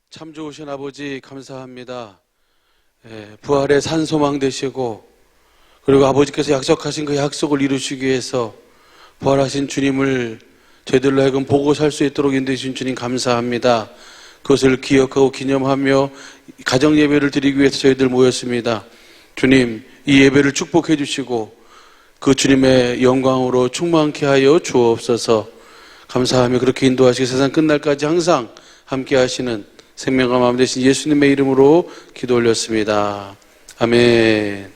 참 좋으신 아버지 감사합니다. 부활의 산소망 되시고 그리고 아버지께서 약속하신 그 약속을 이루시기 위해서 부활하신 주님을 저희들로 하여금 보고 살 수 있도록 인도해 주신 주님 감사합니다. 그것을 기억하고 기념하며 가정 예배를 드리기 위해서 저희들 모였습니다. 주님, 이 예배를 축복해 주시고 그 주님의 영광으로 충만케 하여 주옵소서. 감사하며 그렇게 인도하시고 세상 끝날까지 항상 함께 하시는 생명과 마음 되신 예수님의 이름으로 기도 올렸습니다. 아멘.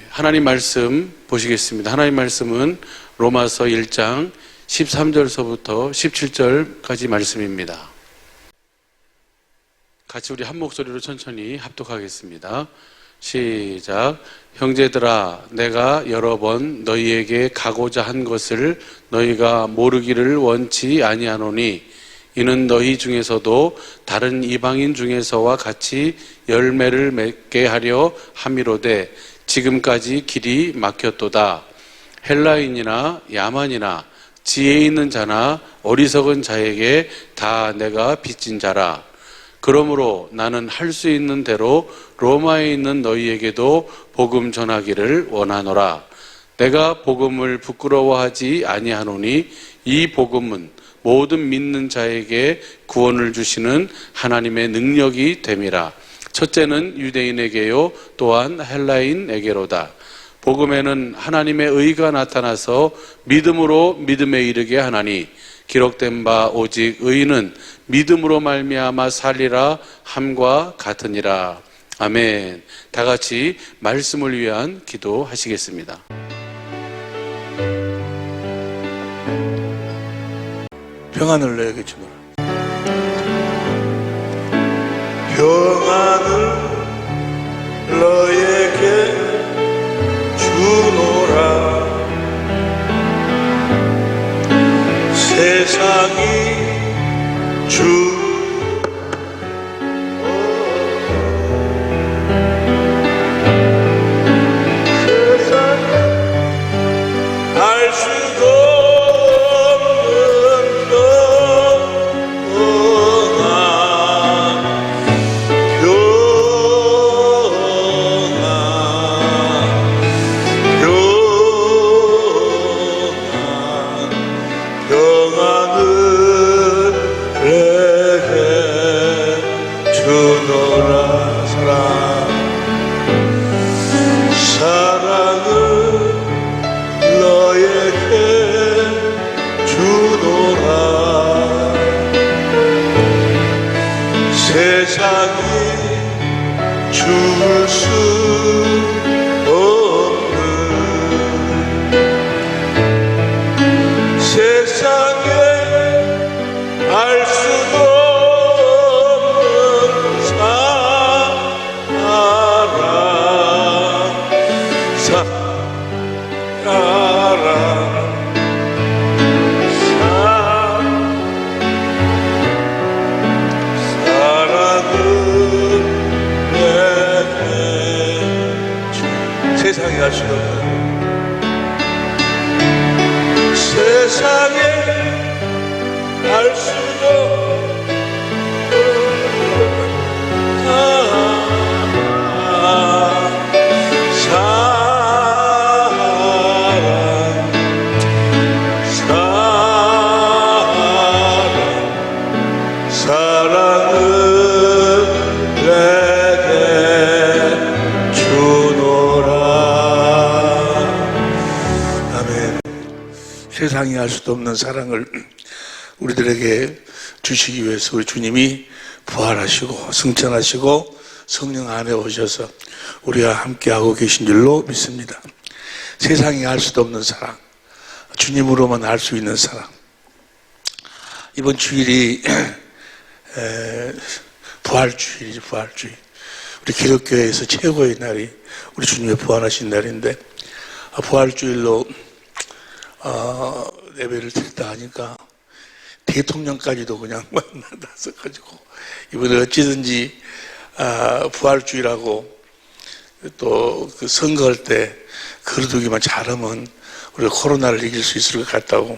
하나님 말씀 보시겠습니다. 하나님 말씀은 로마서 1장 13절서부터 17절까지 말씀입니다. 같이 우리 한 목소리로 천천히 합독하겠습니다. 시작. 형제들아, 내가 여러 번 너희에게 가고자 한 것을 너희가 모르기를 원치 아니하노니 이는 너희 중에서도 다른 이방인 중에서와 같이 열매를 맺게 하려 함이로되 지금까지 길이 막혔도다. 헬라인이나 야만이나 지혜 있는 자나 어리석은 자에게 다 내가 빚진 자라. 그러므로 나는 할 수 있는 대로 로마에 있는 너희에게도 복음 전하기를 원하노라. 내가 복음을 부끄러워하지 아니하노니 이 복음은 모든 믿는 자에게 구원을 주시는 하나님의 능력이 됨이라. 첫째는 유대인에게요 또한 헬라인에게로다. 복음에는 하나님의 의가 나타나서 믿음으로 믿음에 이르게 하나니 기록된 바 오직 의인은 믿음으로 말미암아 살리라 함과 같으니라. 아멘. 다 같이 말씀을 위한 기도하시겠습니다. 평안을 너에게 주노라. 평안을 너에게 주노라. 세상이 세상에 알 수도 세상에 알 수 없는 세상에 알 수도 세상이 알 수도 없는 사랑을 우리들에게 주시기 위해서 우리 주님이 부활하시고 승천하시고 성령 안에 오셔서 우리와 함께하고 계신 줄로 믿습니다. 세상이 알 수도 없는 사랑, 주님으로만 알 수 있는 사랑. 이번 주일이 부활주일이죠. 부활주일. 우리 기독교회에서 최고의 날이 우리 주님의 부활하신 날인데, 부활주일로 예배를 드렸다 하니까 대통령까지도 그냥 만나서 가지고 이번에 어찌든지 부활주일하고 또 그 선거할 때 거르두기만 잘하면 우리가 코로나를 이길 수 있을 것 같다고,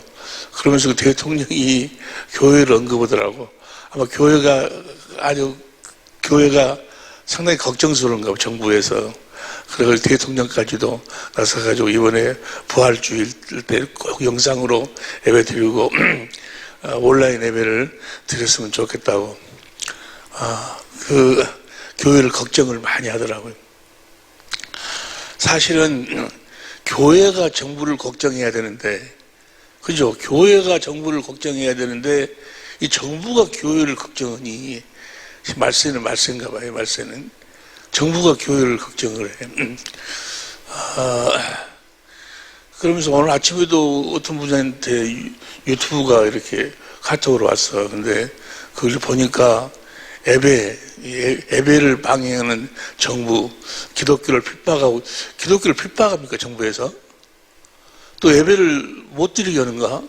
그러면서 그 대통령이 교회를 언급하더라고. 아마 교회가 상당히 걱정스러운가 봐, 정부에서. 그걸 대통령까지도 나서가지고 이번에 부활주일 때 꼭 영상으로 예배 드리고 온라인 예배를 드렸으면 좋겠다고 그 교회를 걱정을 많이 하더라고요. 사실은 교회가 정부를 걱정해야 되는데, 그죠? 교회가 정부를 걱정해야 되는데 이 정부가 교회를 걱정하니 말세는 말세인가 봐요. 말세는 정부가 교회를 걱정을 해. 그러면서 오늘 아침에도 어떤 분한테 유튜브가 이렇게 카톡으로 왔어. 근데 그걸 보니까 예배를 방해하는 정부, 기독교를 핍박합니까, 정부에서? 또 예배를 못 드리게 하는가?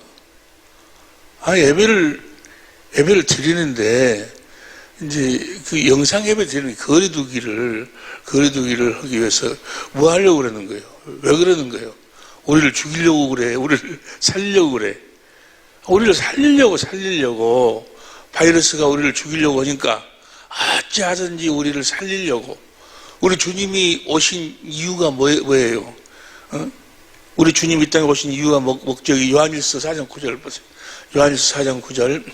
아니, 예배를 드리는데, 이제 그 영상 예배 드리는 거리두기를 하기 위해서 뭐 하려고 그러는 거예요? 왜 그러는 거예요? 우리를 죽이려고 그래. 우리를 살리려고 그래. 우리를 살리려고. 바이러스가 우리를 죽이려고 하니까 어찌하든지 우리를 살리려고. 우리 주님이 오신 이유가 뭐예요? 우리 주님이 이 땅에 오신 이유가 목적이 요한일서 4장 9절 보세요. 요한일서 4장 9절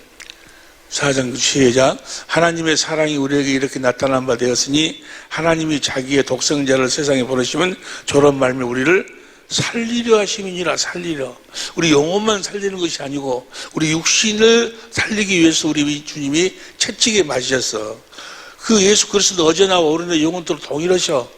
4장 시작. 하나님의 사랑이 우리에게 이렇게 나타난 바 되었으니 하나님이 자기의 독생자를 세상에 보내시면 저런 말미 우리를 살리려 하심이니라. 살리려. 우리 영혼만 살리는 것이 아니고 우리 육신을 살리기 위해서 우리 주님이 채찍에 맞으셨어. 그 예수 그리스도 어제나 오늘의 영혼도 동일하셔.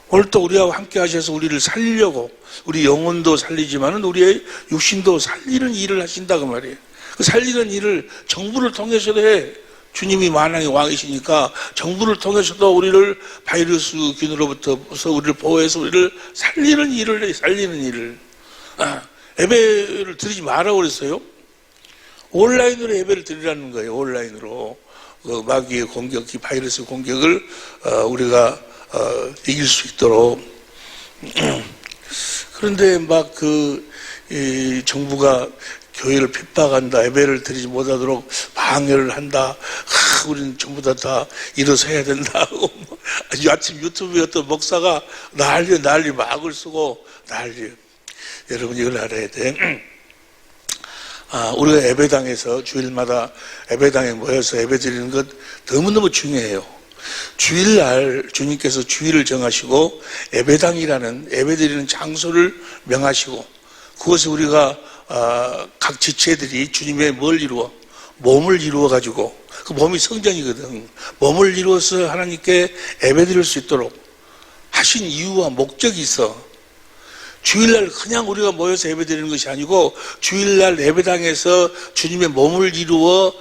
오늘 또 우리와 함께 하셔서 우리를 살리려고 우리 영혼도 살리지만은 우리의 육신도 살리는 일을 하신다 그 말이에요. 그 살리는 일을 정부를 통해서도 해. 주님이 만왕의 왕이시니까 정부를 통해서도 우리를 바이러스균으로부터 우리를 보호해서 우리를 살리는 일을 해. 살리는 일을. 예배를 드리지 말라고 그랬어요. 온라인으로 예배를 드리라는 거예요. 온라인으로. 그 마귀의 공격, 바이러스 공격을 우리가 이길 수 있도록. 그런데 막 정부가 교회를 핍박한다, 예배를 드리지 못하도록 방해를 한다. 우리는 전부 다 일어서야 된다. 아침 유튜브에 어떤 목사가 난리 막을 쓰고 난리. 여러분 이걸 알아야 돼. 우리가 예배당에서 주일마다 예배당에 모여서 예배 드리는 것 너무너무 중요해요. 주일날 주님께서 주일을 정하시고 예배당이라는 예배 드리는 장소를 명하시고 그것을 우리가 각 지체들이 주님의 몸을 이루어 가지고 그 몸이 성전이거든. 몸을 이루어서 하나님께 예배드릴 수 있도록 하신 이유와 목적이 있어. 주일날 그냥 우리가 모여서 예배드리는 것이 아니고 주일날 예배당에서 주님의 몸을 이루어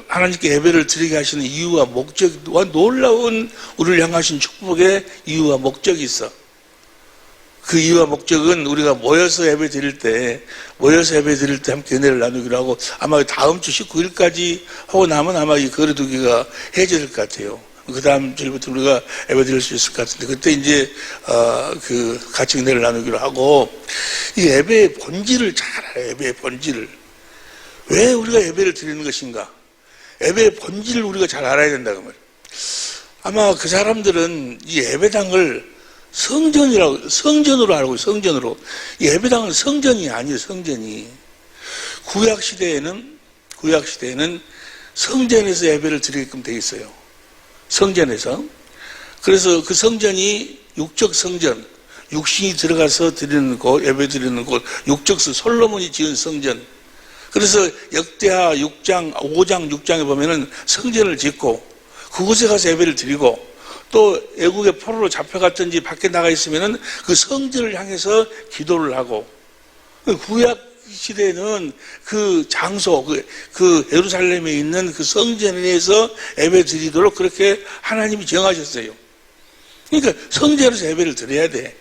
하나님께 예배를 드리게 하시는 이유와 목적과 놀라운 우리를 향하신 축복의 이유와 목적이 있어. 그 이유와 목적은 우리가 모여서 예배 드릴 때 함께 은혜를 나누기로 하고 아마 다음 주 19일까지 하고 나면 아마 이 거리두기가 해제될 것 같아요. 그 다음 주일부터 우리가 예배 드릴 수 있을 것 같은데 그때 이제 같이 은혜를 나누기로 하고 이 예배의 본질을 잘 알아요. 예배의 본질을. 왜 우리가 예배를 드리는 것인가? 예배의 본질을 우리가 잘 알아야 된다고 말이에요. 아마 그 사람들은 이 예배당을 성전으로 알고, 성전으로. 예배당은 성전이 아니에요, 성전이. 구약시대에는 성전에서 예배를 드리게끔 되어 있어요. 성전에서. 그래서 그 성전이 육적 성전, 육신이 들어가서 드리는 곳, 예배 드리는 곳, 육적 솔로몬이 지은 성전. 그래서 역대하 5장, 6장에 보면은 성전을 짓고 그곳에 가서 예배를 드리고 또 애국의 포로로 잡혀갔든지 밖에 나가 있으면은 그 성전을 향해서 기도를 하고 구약 시대에는 그 장소, 그 예루살렘에 있는 그 성전에서 예배 드리도록 그렇게 하나님이 정하셨어요. 그러니까 성전에서 예배를 드려야 돼.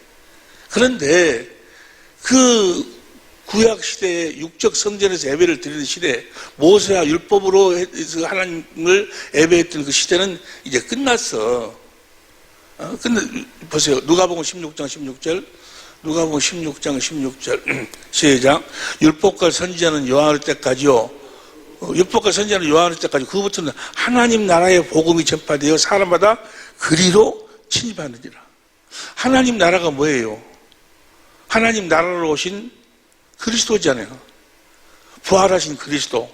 그런데 그 구약 시대에 육적 성전에서 예배를 드리는 시대, 모세와 율법으로 하나님을 예배했던 그 시대는 이제 끝났어. 근데 보세요. 누가복음 16장 16절. 누가복음 16장 16절. 시작. 율법과 선지자는 요한의 때까지요. 율법과 선지자는 요한의 때까지 그부터는 하나님 나라의 복음이 전파되어 사람마다 그리로 침입하느니라. 하나님 나라가 뭐예요? 하나님 나라로 오신 그리스도잖아요. 부활하신 그리스도.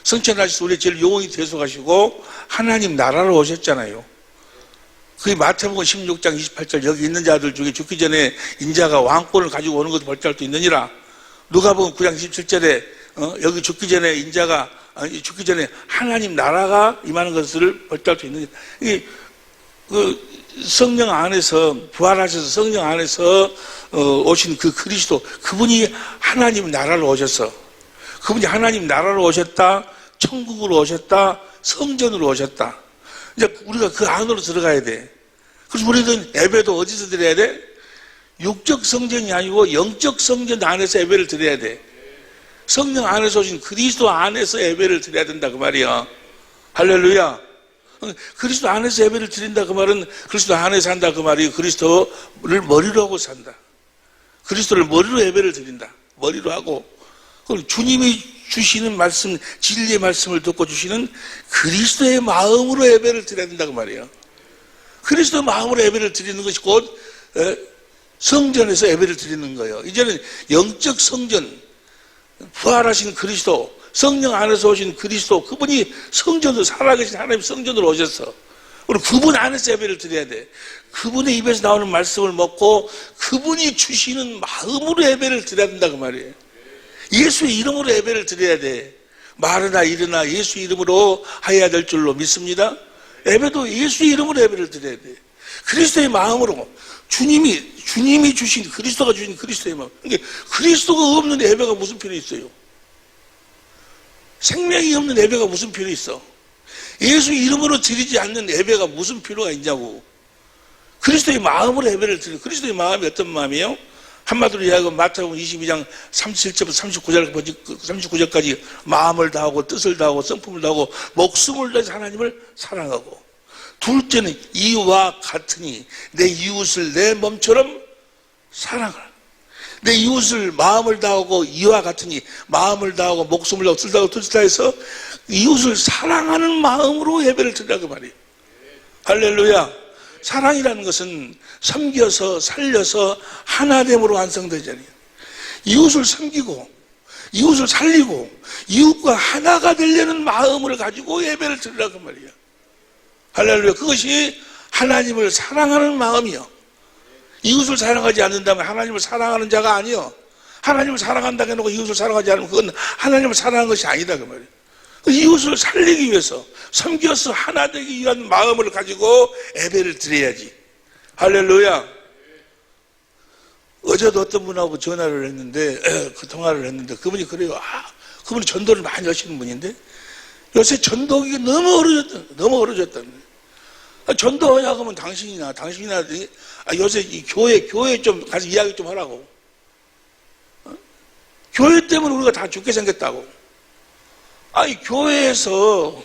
성천하셔서 우리 제일 영원히 대속하시고 하나님 나라로 오셨잖아요. 그게 마태복음 16장 28절 여기 있는 자들 중에 죽기 전에 인자가 왕권을 가지고 오는 것도 벌할 수 있느니라. 누가복음 9장 17절에 여기 죽기 전에 인자가 죽기 전에 하나님 나라가 임하는 것을 벌할 수 있느니라. 이게 그 성령 안에서 부활하셔서 성령 안에서 오신 그 그리스도 그분이 하나님 나라로 오셨어. 그분이 하나님 나라로 오셨다. 천국으로 오셨다. 성전으로 오셨다. 이제 우리가 그 안으로 들어가야 돼. 그래서 우리는 예배도 어디서 드려야 돼? 육적 성전이 아니고 영적 성전 안에서 예배를 드려야 돼. 성령 안에서 오신 그리스도 안에서 예배를 드려야 된다 그 말이야. 할렐루야. 그리스도 안에서 예배를 드린다 그 말은 그리스도 안에서 산다 그 말이 그리스도를 머리로 하고 산다. 그리스도를 머리로 예배를 드린다. 머리로 하고 주님이 주시는 말씀, 진리의 말씀을 듣고 주시는 그리스도의 마음으로 예배를 드려야 된다 그 말이에요. 그리스도의 마음으로 예배를 드리는 것이 곧 성전에서 예배를 드리는 거예요. 이제는 영적 성전, 부활하신 그리스도, 성령 안에서 오신 그리스도, 그분이 성전으로 살아계신 하나님 성전으로 오셨어. 그리고 그분 안에서 예배를 드려야 돼. 그분의 입에서 나오는 말씀을 먹고 그분이 주시는 마음으로 예배를 드려야 된다 그 말이에요. 예수의 이름으로 예배를 드려야 돼. 말으나 일으나 예수 이름으로 하여야 될 줄로 믿습니다. 예배도 예수의 이름으로 예배를 드려야 돼. 그리스도의 마음으로 주님이 주신 그리스도가 주신 그리스도의 마음. 그러니까 그리스도가 없는 예배가 무슨 필요 있어요? 생명이 없는 예배가 무슨 필요 있어? 예수 이름으로 드리지 않는 예배가 무슨 필요가 있냐고. 그리스도의 마음으로 예배를 드려. 그리스도의 마음이 어떤 마음이에요? 한마디로 이야기하면 마태복음 22장 37절부터 39절까지 마음을 다하고 뜻을 다하고 성품을 다하고 목숨을 다해서 하나님을 사랑하고, 둘째는 이와 같으니 내 이웃을 내 몸처럼 사랑하라. 내 이웃을 마음을 다하고 이와 같으니 마음을 다하고 목숨을 다하고 뜻을 다하고 뜻을 다해서 이웃을 사랑하는 마음으로 예배를 드리라고 말이에요. 할렐루야. 사랑이라는 것은 섬겨서 살려서 하나됨으로 완성되잖아요. 이웃을 섬기고 이웃을 살리고 이웃과 하나가 되려는 마음을 가지고 예배를 드리라고 말이에요. 할렐루야. 그것이 하나님을 사랑하는 마음이요. 이웃을 사랑하지 않는다면 하나님을 사랑하는 자가 아니요. 하나님을 사랑한다고 해놓고 이웃을 사랑하지 않으면 그건 하나님을 사랑하는 것이 아니다 그 말이에요. 이웃을 살리기 위해서 섬겨서 하나 되기 위한 마음을 가지고 예배를 드려야지. 할렐루야. 어제도 어떤 분하고 전화를 했는데 그 통화를 했는데 그분이 그래요. 그분이 전도를 많이 하시는 분인데 요새 전도기가 너무 어려졌다. 전도하자고 하면 당신이나 요새 이 교회 좀 가서 이야기 좀 하라고. 교회 때문에 우리가 다 죽게 생겼다고. 아니 교회에서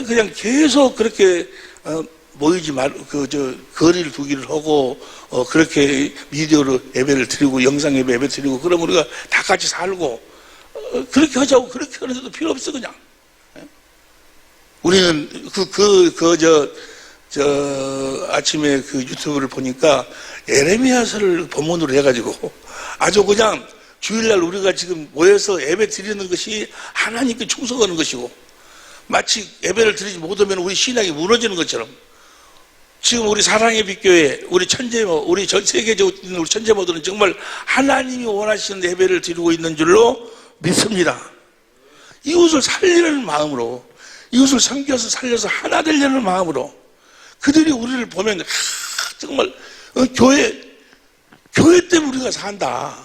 그냥 계속 그렇게 모이지 거리를 두기를 하고 그렇게 미디어로 예배를 드리고 영상 예배 드리고 그러면 우리가 다 같이 살고 그렇게 하자고. 그렇게 하는데도 필요 없어 그냥. 우리는 아침에 그 유튜브를 보니까 에레미야서를 본문으로 해가지고 아주 그냥 주일날 우리가 지금 모여서 예배 드리는 것이 하나님께 충성하는 것이고, 마치 예배를 드리지 못하면 우리 신앙이 무너지는 것처럼 지금 우리 사랑의 빛교회, 우리 천재모, 우리 전 세계적으로 있는 우리 천재모들은 정말 하나님이 원하시는 예배를 드리고 있는 줄로 믿습니다. 이웃을 살리는 마음으로, 이웃을 섬겨서 살려서 하나 되려는 마음으로 그들이 우리를 보면 정말 교회 때문에 우리가 산다.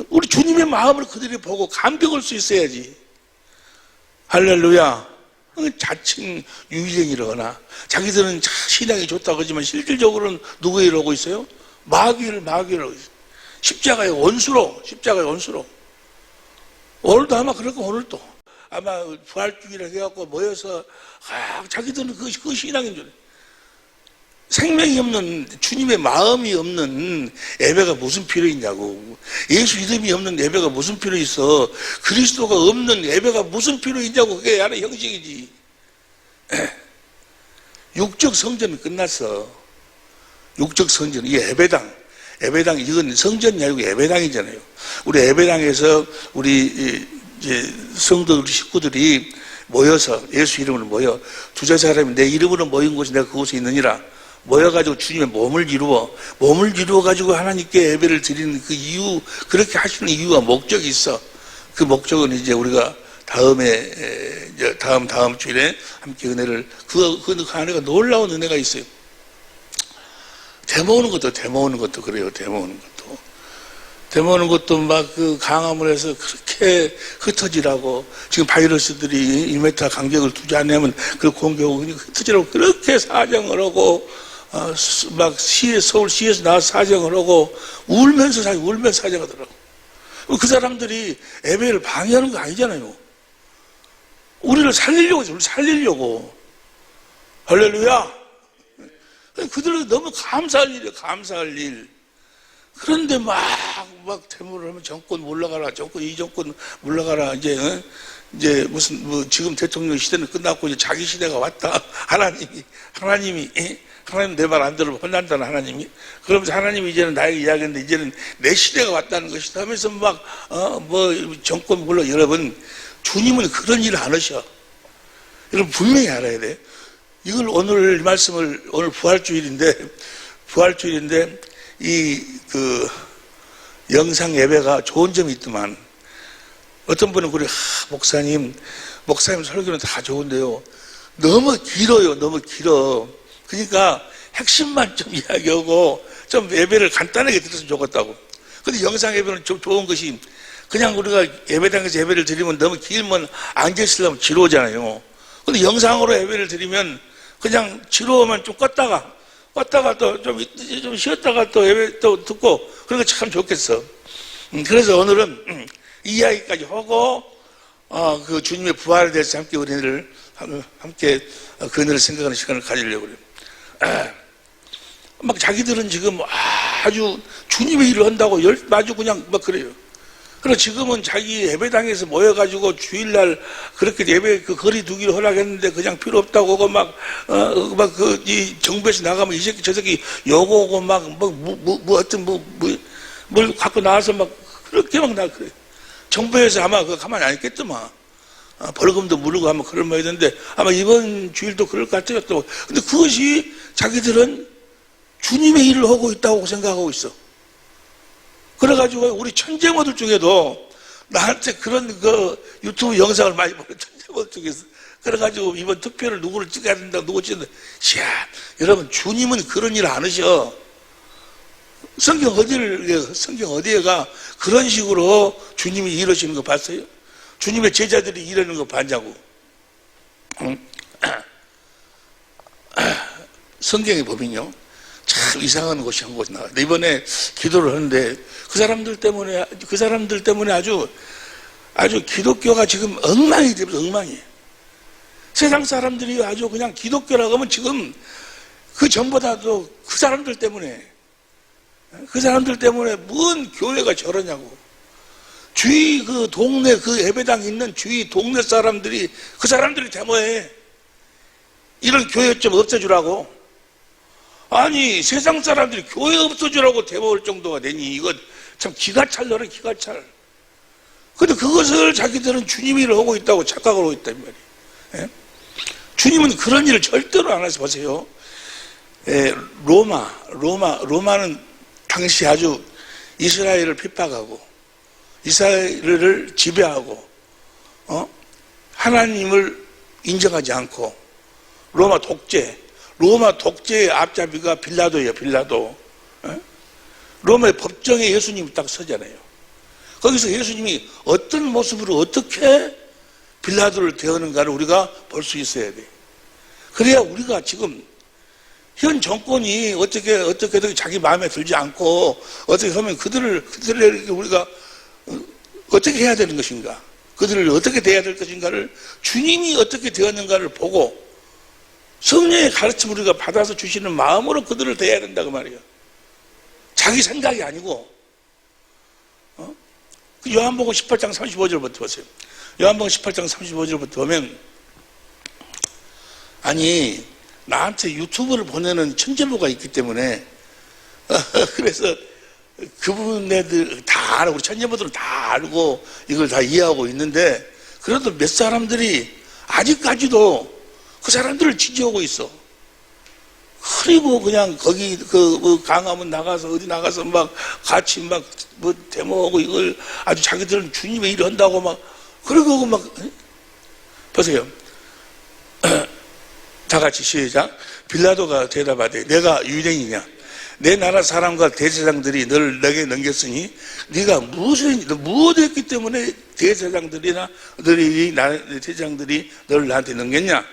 우리 주님의 마음을 그들이 보고 감격할 수 있어야지. 할렐루야. 자칭 유일행이러거나 자기들은 신앙이 좋다고 하지만 실질적으로는 누구에 이러고 있어요? 마귀를 하고 있어요. 십자가의 원수로. 오늘도 아마 그럴 거. 오늘도 아마 부활주의를 해갖고 모여서 자기들은 그 신앙인 줄. 생명이 없는, 주님의 마음이 없는 예배가 무슨 필요 있냐고. 예수 이름이 없는 예배가 무슨 필요 있어. 그리스도가 없는 예배가 무슨 필요 있냐고. 그게 하나의 형식이지. 육적 성전은 끝났어. 육적 성전, 이 예배당, 이건 성전이 아니고 예배당이잖아요. 우리 예배당에서 우리 이제 성도 우리 식구들이 모여서 예수 이름으로 모여, 두세 사람이 내 이름으로 모인 곳이 내가 그곳에 있느니라 모여가지고 주님의 몸을 이루어 가지고 하나님께 예배를 드리는 그 이유, 그렇게 하시는 이유와 목적이 있어. 그 목적은 이제 우리가 다음 주일에 함께 은혜를, 그 안에가 놀라운 은혜가 있어요. 대모으는 것도 그래요. 대모으는 것도 막 그 강화문 에서 그렇게 흩어지라고, 지금 바이러스들이 1m 간격을 두지 않으면 그 공격하고 흩어지라고 그렇게 사정을 하고, 막 서울시에서 나와서 사정을 하고, 울면서 사정하더라고. 그 사람들이 예배를 방해하는 거 아니잖아요. 우리를 살리려고. 할렐루야. 그들은 너무 감사할 일이에요. 감사할 일. 그런데 막 대모를 하면 정권 물러가라. 이 정권 물러가라. 이제 무슨 지금 대통령 시대는 끝났고 이제 자기 시대가 왔다. 하나님이 내 말 안 들으면 혼난다는 하나님이. 그러면서 하나님이 이제는 나에게 이야기했는데 이제는 내 시대가 왔다는 것이다 하면서 정권 물러. 여러분, 주님은 그런 일을 안 하셔. 여러분 분명히 알아야 돼. 이걸 오늘 부활주일인데 영상 예배가 좋은 점이 있더만, 어떤 분은 그래, 목사님 설교는 다 좋은데요, 너무 길어. 그러니까 핵심만 좀 이야기하고 좀 예배를 간단하게 들었으면 좋겠다고. 근데 영상 예배는 좋은 것이, 그냥 우리가 예배당에서 예배를 드리면 너무 길면 앉아있으려면 지루하잖아요. 근데 영상으로 예배를 드리면 그냥 지루하면 좀 껐다가 또 좀 쉬었다가 또 예배 또 듣고, 그런 거 참 좋겠어. 그래서 오늘은 이 이야기까지 하고, 그 주님의 부활에 대해서 함께 함께 그 은혜를 생각하는 시간을 가지려고 그래요. 막 자기들은 지금 아주 주님의 일을 한다고 아주 그냥 막 그래요. 그리고 지금은 자기 예배당에서 모여가지고 주일날 그렇게 예배 그 거리 두기를 허락했는데 그냥 필요 없다고 하고 이 정부에서 나가면 이 새끼 저 새끼 요거고 뭘 갖고 나와서 그렇게 그래. 정부에서 아마 그거 가만히 안 있겠더만. 벌금도 물고 하면 그럴 모양인데 아마 이번 주일도 그럴 것 같아요. 또. 근데 그것이 자기들은 주님의 일을 하고 있다고 생각하고 있어. 그래가지고 우리 천재모들 중에도 나한테 그런 유튜브 영상을 많이 보는 천재모들 중에서, 그래가지고 이번 투표를 누구를 찍어야 된다, 누구 찍는다. 여러분, 주님은 그런 일 안 하셔. 성경 어디에가 그런 식으로 주님이 일하시는 거 봤어요? 주님의 제자들이 일하는 거 봤냐고. 성경에 보면요, 참 이상한 곳이 한 곳 나와요. 이번에 기도를 하는데 그 사람들 때문에 아주 기독교가 지금 엉망이 되면서 엉망이에요. 세상 사람들이 아주 그냥 기독교라고 하면 지금 그 전보다도 그 사람들 때문에 뭔 교회가 저러냐고. 주위 그 동네 그 예배당 있는 주위 동네 사람들이 그 사람들이 데모해. 이런 교회 좀 없애주라고. 아니, 세상 사람들이 교회 없어지라고 대모할 정도가 되니, 이거 참 기가 찰더라, 기가 찰. 근데 그것을 자기들은 주님이 일을 하고 있다고 착각을 하고 있단 말이에요. 예? 주님은 그런 일을 절대로 안 해서 보세요. 로마는 당시 아주 이스라엘을 핍박하고, 이스라엘을 지배하고, 하나님을 인정하지 않고, 로마 독재의 앞잡이가 빌라도예요, 빌라도. 로마의 법정에 예수님이 딱 서잖아요. 거기서 예수님이 어떤 모습으로 어떻게 빌라도를 대하는가를 우리가 볼 수 있어야 돼. 그래야 우리가 지금 현 정권이 어떻게든 자기 마음에 들지 않고 어떻게 하면 그들을 우리가 어떻게 해야 되는 것인가, 그들을 어떻게 대해야 될 것인가를 주님이 어떻게 되었는가를 보고 성령의 가르침 우리가 받아서 주시는 마음으로 그들을 대해야 된다고 말이에요. 자기 생각이 아니고. 그 요한복음 18장 35절부터 보세요. 요한복음 18장 35절부터 보면, 아니 나한테 유튜브를 보내는 천재부가 있기 때문에 그래서 그분네들 다 알고, 우리 천재부들은 다 알고 이걸 다 이해하고 있는데, 그래도 몇 사람들이 아직까지도 그 사람들을 지지하고 있어. 그리고 그냥 거기 그 강화문 나가서 어디 나가서 막 같이 막 뭐 데모하고 이걸 아주 자기들은 주님의 일을 한다고 막 그러고 막. 보세요. 다 같이 시작. 빌라도가 대답하되 내가 유대인이냐? 내 나라 사람과 대제사장들이 너를 내게 넘겼으니 네가 무엇을 했기 때문에 대제사장들이나 대제사장들이 너를 나한테 넘겼냐?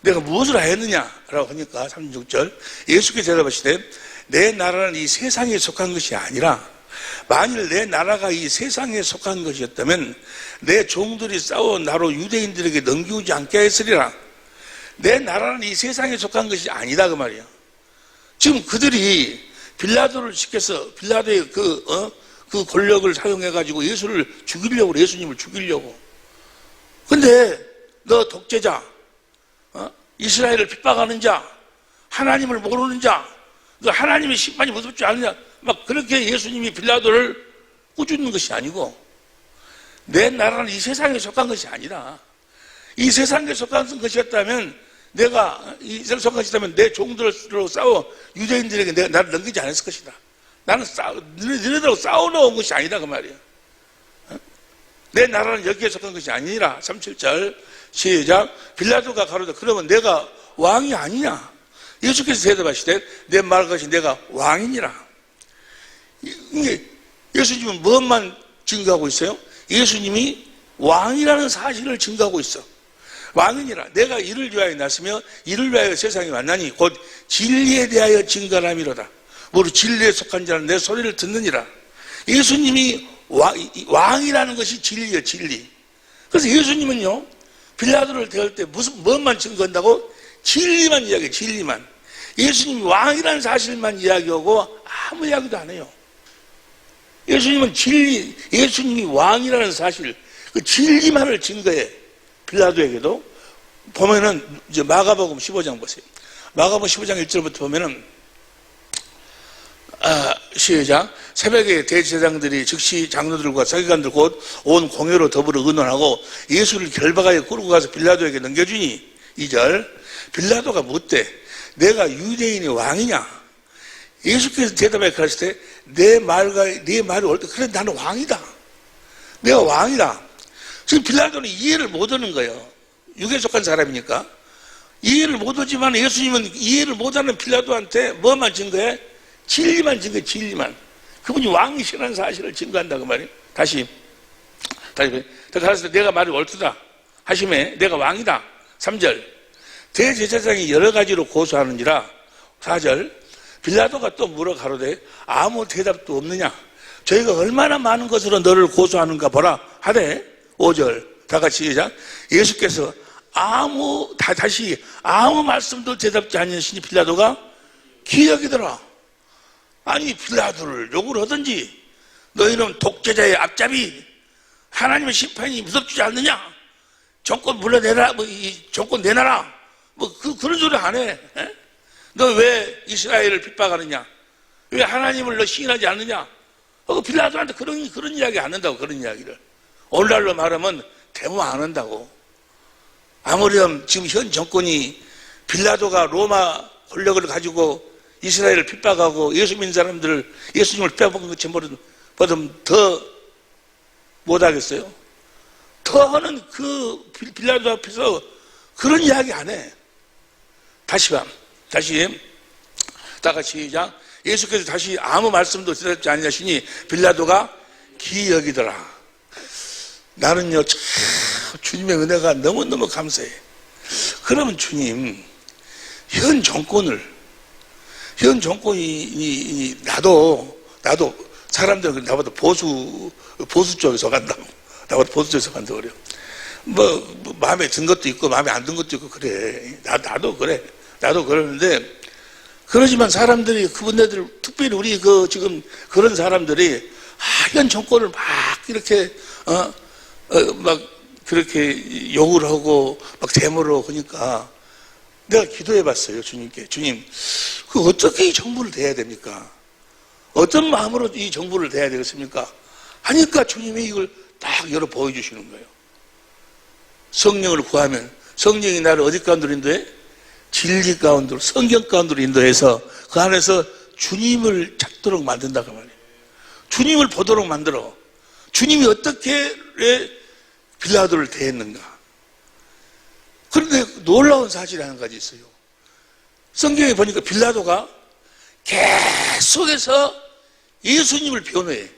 내가 무엇을 하였느냐라고 하니까 36절 예수께서 대답하시되 내 나라는 이 세상에 속한 것이 아니라 만일 내 나라가 이 세상에 속한 것이었다면 내 종들이 싸워 나로 유대인들에게 넘기지 않게 했으리라. 내 나라는 이 세상에 속한 것이 아니다 그 말이야. 지금 그들이 빌라도를 시켜서 빌라도의 그 권력을 사용해가지고 예수를 죽이려고 그래. 예수님을 죽이려고. 근데 너 독재자, 이스라엘을 핍박하는 자, 하나님을 모르는 자, 너 하나님의 심판이 무섭지 않느냐, 막 그렇게 예수님이 빌라도를 꾸짖는 것이 아니고, 내 나라는 이 세상에 속한 것이 아니라, 이 세상에 속한 것이었다면 내가 이 세상에 속한 것이었다면 내 종들로 싸워 유대인들에게 내가 나를 넘기지 않았을 것이다. 나는 너네들하고 싸우러 온 것이 아니다 그 말이야. 내 나라는 여기에 속한 것이 아니라. 37절 시작. 빌라도가 가로되 그러면 내가 왕이 아니냐? 예수께서 대답하시되 내 말 것이 내가 왕이니라. 예수님은 무엇만 증거하고 있어요? 예수님이 왕이라는 사실을 증거하고 있어. 왕이니라. 내가 이를 위하여 났으며 이를 위하여 세상에 왔나니 곧 진리에 대하여 증거함이로다. 모두 진리에 속한 자는 내 소리를 듣느니라. 예수님이 왕이라는 것이 진리예요, 진리. 그래서 예수님은요, 빌라도를 대할 때 무엇만 증거한다고? 진리만 이야기해요, 진리만. 예수님이 왕이라는 사실만 이야기하고 아무 이야기도 안 해요. 예수님은 진리, 예수님이 왕이라는 사실, 그 진리만을 증거해. 빌라도에게도. 보면은, 이제 마가복음 15장 보세요. 마가복음 15장 1절부터 보면은, 시작. 새벽에 대제사장들이 즉시 장로들과 서기관들 곧 온 공회로 더불어 의논하고 예수를 결박하여 끌고 가서 빌라도에게 넘겨주니 2절. 빌라도가 묻되 내가 유대인의 왕이냐? 예수께서 대답하여 가르치되 네 말이 올 때 그래 나는 왕이다. 내가 왕이다. 지금 빌라도는 이해를 못 하는 거예요. 육에 속한 사람이니까 이해를 못 하지만 예수님은 이해를 못하는 빌라도한테 뭐만 증거해? 진리만 증거해. 진리만. 그분이 왕이시라는 사실을 증거한다 그 말이에요. 다시 가르치되 내가 말이 옳다 하심에 내가 왕이다. 3절. 대제사장이 여러 가지로 고소하는지라. 4절. 빌라도가 또 물어 가로되 아무 대답도 없느냐? 저희가 얼마나 많은 것으로 너를 고소하는가 보라 하되. 5절. 다 같이 시작. 예수께서 다시 아무 말씀도 대답지 않으시니 빌라도가 기억이더라. 아니 빌라도를 욕을 하든지 너희는 독재자의 앞잡이, 하나님의 심판이 무섭지 않느냐? 정권 물러내라, 정권 내놔라, 그런 소리 안 해. 너 왜 이스라엘을 핍박하느냐? 왜 하나님을 너 시인하지 않느냐? 빌라도한테 그런 이야기 안 한다고. 그런 이야기를 오늘날로 말하면 데모 안 한다고. 아무렴 지금 현 정권이 빌라도가 로마 권력을 가지고 이스라엘을 핍박하고 예수 믿는 사람들을 예수님을 핍박한 것처럼 더 못하겠어요? 더는 그 빌라도 앞에서 그런 이야기 안 해. 다시 다 같이 시작. 예수께서 다시 아무 말씀도 대답지 아니하시니 빌라도가 기여기더라. 나는요 참 주님의 은혜가 너무너무 감사해. 그러면 주님 현 정권이 나도 사람들은 나보다 보수 쪽에서 간다. 나보다 보수 쪽에서 간다 그래요. 마음에 든 것도 있고 마음에 안 든 것도 있고 그래. 나도 그래. 나도 그러는데, 그러지만 사람들이, 그분들, 특별히 우리 지금 그런 사람들이 하얀 정권을 막 이렇게, 막 그렇게 욕을 하고 막 데모를 하고 그러니까 내가 기도해 봤어요, 주님께. 주님, 어떻게 이 정부를 대해야 됩니까? 어떤 마음으로 이 정부를 대해야 되겠습니까? 하니까 주님이 이걸 딱 열어 보여주시는 거예요. 성령을 구하면 성령이 나를 어디 가운데로 인도해? 진리 가운데로, 성경 가운데로 인도해서 그 안에서 주님을 찾도록 만든다 그 말이에요. 주님을 보도록 만들어. 주님이 어떻게 빌라도를 대했는가. 그런데 놀라운 사실이 한 가지 있어요. 성경에 보니까 빌라도가 계속해서 예수님을 변호해.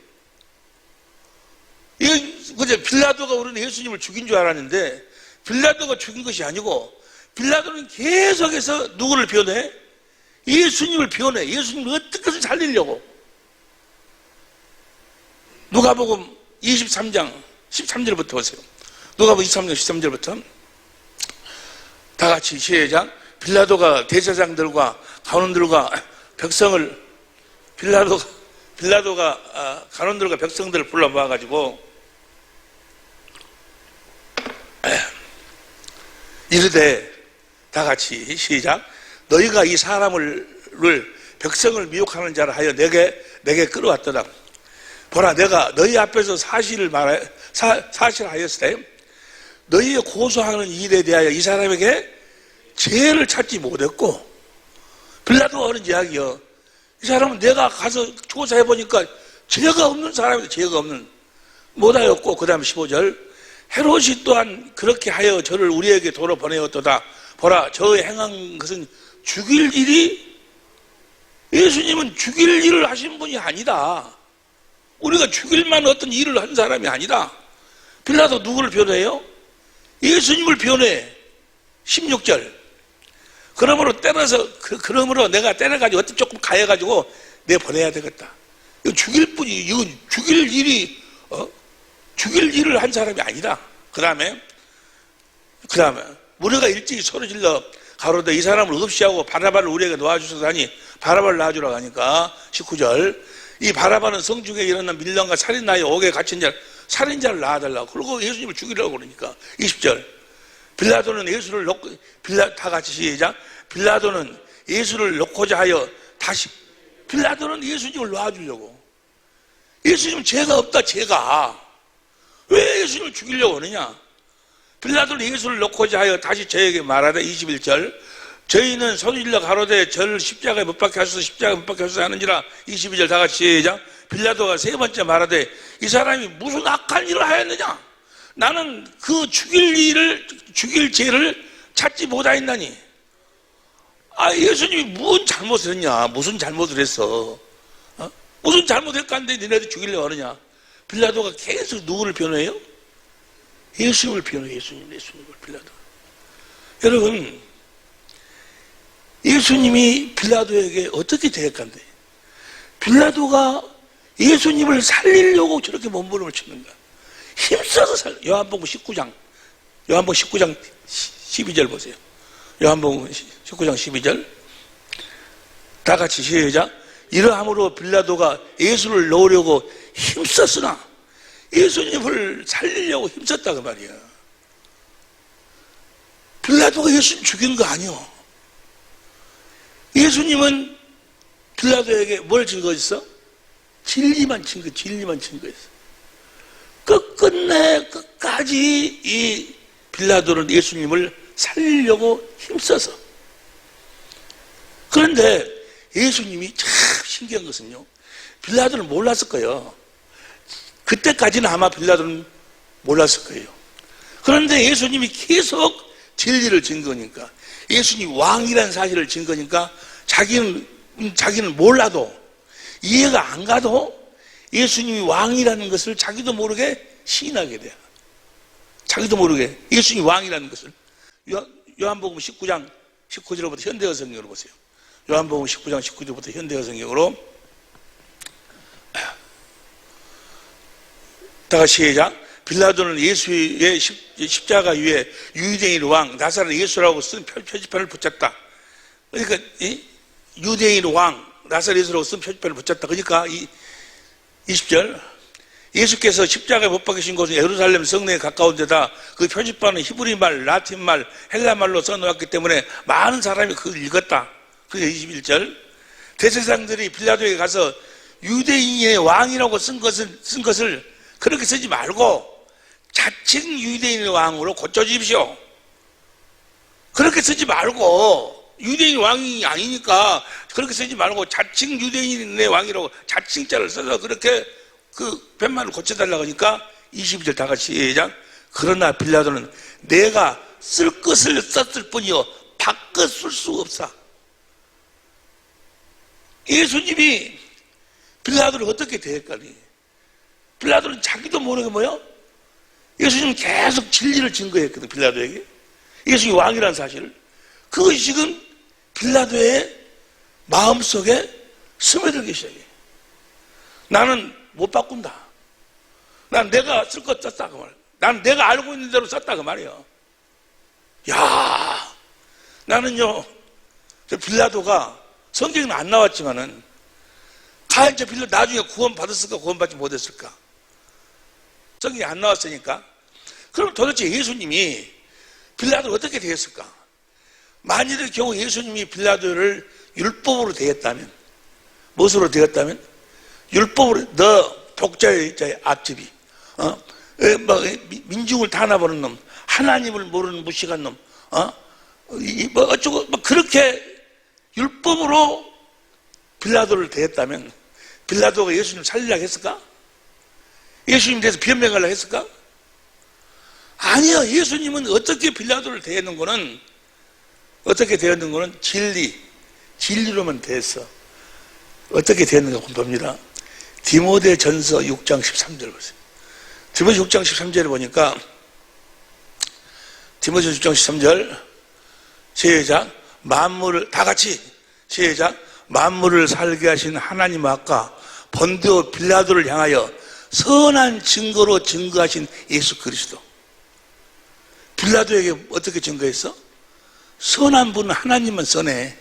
그제 빌라도가 우리는 예수님을 죽인 줄 알았는데, 빌라도가 죽인 것이 아니고, 빌라도는 계속해서 누구를 변호해? 예수님을 변호해. 예수님을 어떻게든 살리려고. 누가복음 23장 13절부터 보세요. 누가복음 23장 13절부터 다 같이 시작. 빌라도가 대제사장들과 간원들과 백성을, 빌라도가 간원들과 백성들을 불러 모아가지고 이르되, 다 같이 시작. 너희가 이 사람을, 백성을 미혹하는 자를 하여 내게 끌어왔더라. 보라, 내가 너희 앞에서 사실하였을 때 너희의 고소하는 일에 대하여 이 사람에게 죄를 찾지 못했고, 빌라도가 하는 이야기요. 이 사람은 내가 가서 조사해보니까 죄가 없는 사람이다. 죄가 없는. 못하였고, 그 다음 15절. 헤롯이 또한 그렇게 하여 저를 우리에게 도로 보내었도다. 보라, 저 행한 것은 죽일 일이, 예수님은 죽일 일을 하신 분이 아니다. 우리가 죽일만 어떤 일을 한 사람이 아니다. 빌라도 누구를 변호해요? 예수님을 변호해. 16절. 그러므로 그러므로 내가 때려가지고 어떻게 조금 가해가지고 내 보내야 되겠다. 이거 죽일 뿐이, 이거 죽일 일이, 죽일 일을 한 사람이 아니다. 그 다음에 우리가 일찍 소리질러 가로되 이 사람을 없이하고 바라바를 우리에게 놓아주소서 하니, 바라바를 놔주라고 하니까 19절. 이 바라바는 성중에 일어난 밀련과 살인하여 옥에 갇힌 살인자를 낳아달라고. 그리고 예수님을 죽이려고 그러니까 20절. 빌라도는 예수를 놓고, 다 같이 시작. 빌라도는 예수를 놓고자 하여 다시, 빌라도는 예수님을 놔주려고. 예수님 죄가 없다, 죄가. 왜 예수님을 죽이려고 하느냐? 빌라도는 예수를 놓고자 하여 다시 저에게 말하되, 21절. 저희는 소리질러 가로되 저를 십자가에 못 박게 하소서, 십자가에 못 박게 하소서 하는지라. 22절 다 같이 시작. 빌라도가 세 번째 말하되, 이 사람이 무슨 악한 일을 하였느냐? 나는 그 죽일 죄를 찾지 못하였나니. 예수님이 무슨 잘못을 했냐? 무슨 잘못을 했어? 무슨 잘못했는데 너네들 죽이려고 하느냐? 빌라도가 계속 누구를 변호해요? 예수님을 변호해. 예수님을 빌라도. 여러분, 예수님이 빌라도에게 어떻게 대했간데? 빌라도가 예수님을 살리려고 저렇게 몸부림을 치는가? 힘써서 요한복음 19장 12절 보세요. 요한복음 19장 12절. 다 같이 시작. 이러함으로 빌라도가 예수를 넣으려고 힘썼으나 예수님을 살리려고 힘썼다 그 말이야. 빌라도가 예수님 죽인 거 아니요. 예수님은 빌라도에게 뭘 증거했어? 진리만 증거했어. 끝까지 이 빌라도는 예수님을 살리려고 힘써서. 그런데 예수님이 참 신기한 것은요, 빌라도는 몰랐을 거예요. 그때까지는 아마 빌라도는 몰랐을 거예요. 그런데 예수님이 계속 진리를 증거니까, 예수님이 왕이라는 사실을 증거니까 자기는 몰라도, 이해가 안 가도 예수님이 왕이라는 것을 자기도 모르게 시인하게 돼요. 자기도 모르게 예수님이 왕이라는 것을. 요한복음 19장 19절부터 현대어 성경으로 보세요. 요한복음 19장 19절부터 현대어 성경으로. 다 같이 시작. 빌라도는 예수의 십자가 위에 유대인 왕 나사렛 예수라고 쓴 표지판을 붙였다. 그러니까 유대인 왕 나사렛 예수라고 쓴 표지판을 붙였다. 그러니까 20절 예수께서 십자가에 못 박히신 곳은 예루살렘 성내에 가까운 데다 그 표지판은 히브리말, 라틴말, 헬라말로 써놓았기 때문에 많은 사람이 그걸 읽었다. 그게 21절 대제사장들이 빌라도에게 가서 유대인의 왕이라고 쓴 것을 그렇게 쓰지 말고 자칭 유대인의 왕으로 고쳐주십시오. 그렇게 쓰지 말고 유대인 왕이 아니니까 그렇게 쓰지 말고 자칭 유대인의 왕이라고 자칭자를 써서 그렇게 그 팻말을 고쳐달라고 하니까 22절 다 같이 시작. 그러나 빌라도는 내가 쓸 것을 썼을 뿐이요 바꿔 쓸 수 없어. 예수님이 빌라도를 어떻게 대했까니? 빌라도는 자기도 모르게 뭐요? 예수님은 계속 진리를 증거했거든, 빌라도에게. 예수님이 왕이라는 사실을. 그것이 지금 빌라도의 마음속에 스며들기 시작해. 나는 못 바꾼다. 난 내가 쓸 것 썼다, 그 말. 난 내가 알고 있는 대로 썼다, 그 말이야. 야, 나는요, 저 빌라도가 성경에는 안 나왔지만은, 과연 저 빌라도 나중에 구원 받았을까, 구원받지 못했을까? 성경이 안 나왔으니까. 그럼 도대체 예수님이 빌라도를 어떻게 대했을까? 만일의 경우 예수님이 빌라도를 율법으로 대했다면, 무엇으로 대했다면? 율법으로, 너 독자의 자의 앞집이, 민중을 탄압하는 놈, 하나님을 모르는 무식한 놈, 어쩌고, 그렇게 율법으로 빌라도를 대했다면, 빌라도가 예수님 살리려고 했을까? 예수님 대해서 변명하려고 했을까? 아니요. 예수님은 어떻게 빌라도를 대했는 거는 진리로만 대했어. 어떻게 대했는가 봅니다. 디모데전서 6장 13절 보세요. 디모데 6장 13절을 보니까 디모데 6장 13절 시작. 만물을 다 같이 시작. 만물을 살게 하신 하나님 아까 본디오 빌라도를 향하여 선한 증거로 증거하신 예수 그리스도. 빌라도에게 어떻게 증거했어? 선한 분은 하나님만 선해.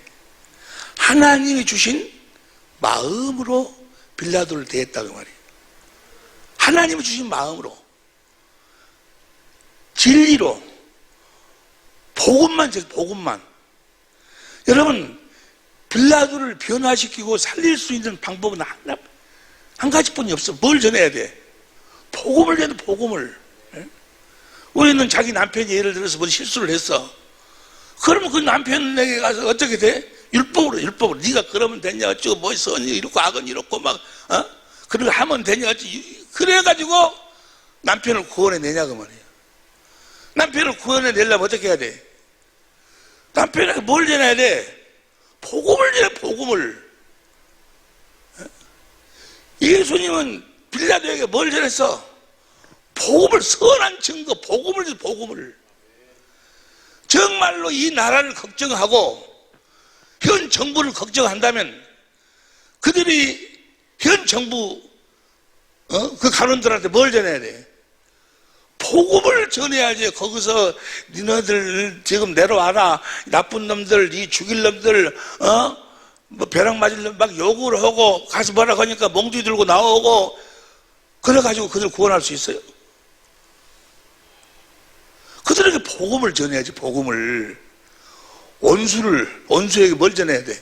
하나님이 주신 마음으로 빌라도를 대했다고 말이에요. 하나님이 주신 마음으로, 진리로, 복음만. 여러분, 빌라도를 변화시키고 살릴 수 있는 방법은 한 가지뿐이 없어. 뭘 전해야 돼? 복음을 전해, 복음을. 우리는 자기 남편이 예를 들어서 뭐 실수를 했어. 그러면 그 남편에게 가서 어떻게 돼? 율법으로. 네가 그러면 되냐? 어쩌고, 뭐 선이 이렇고, 악은 이렇고, 그러고 하면 되냐? 그래가지고 남편을 구원해내냐고 말이야. 남편을 구원해내려면 어떻게 해야 돼? 남편에게 뭘 전해야 돼? 복음을 전해, 복음을. 예수님은 빌라도에게 뭘 전했어? 복음을, 선한 증거, 복음을. 정말로 이 나라를 걱정하고 현 정부를 걱정한다면 그들이 현 정부 그 간원들한테 뭘 전해야 돼? 복음을 전해야지. 거기서 니네들 지금 내려와라, 나쁜 놈들, 이 죽일 놈들, 뭐 벼락 맞을 놈 막 욕을 하고 가서 뭐라고 하니까 몽둥이 들고 나오고, 그래가지고 그들 구원할 수 있어요? 그들에게 복음을 전해야지. 복음을. 원수에게 뭘 전해야 돼?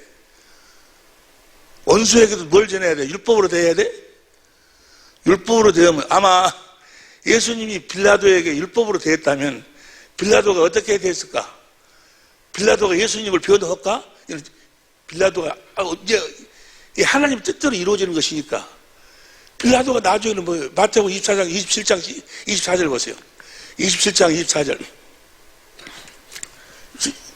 원수에게도 뭘 전해야 돼? 율법으로 대해야 돼? 율법으로 대하면, 아마 예수님이 빌라도에게 율법으로 대했다면 빌라도가 어떻게 대했을까? 빌라도가 예수님을 변호할까? 빌라도가 이제 하나님 뜻대로 이루어지는 것이니까. 빌라도가 나중에는 뭐 마태복음 24장 27장 24절 보세요. 27장 24절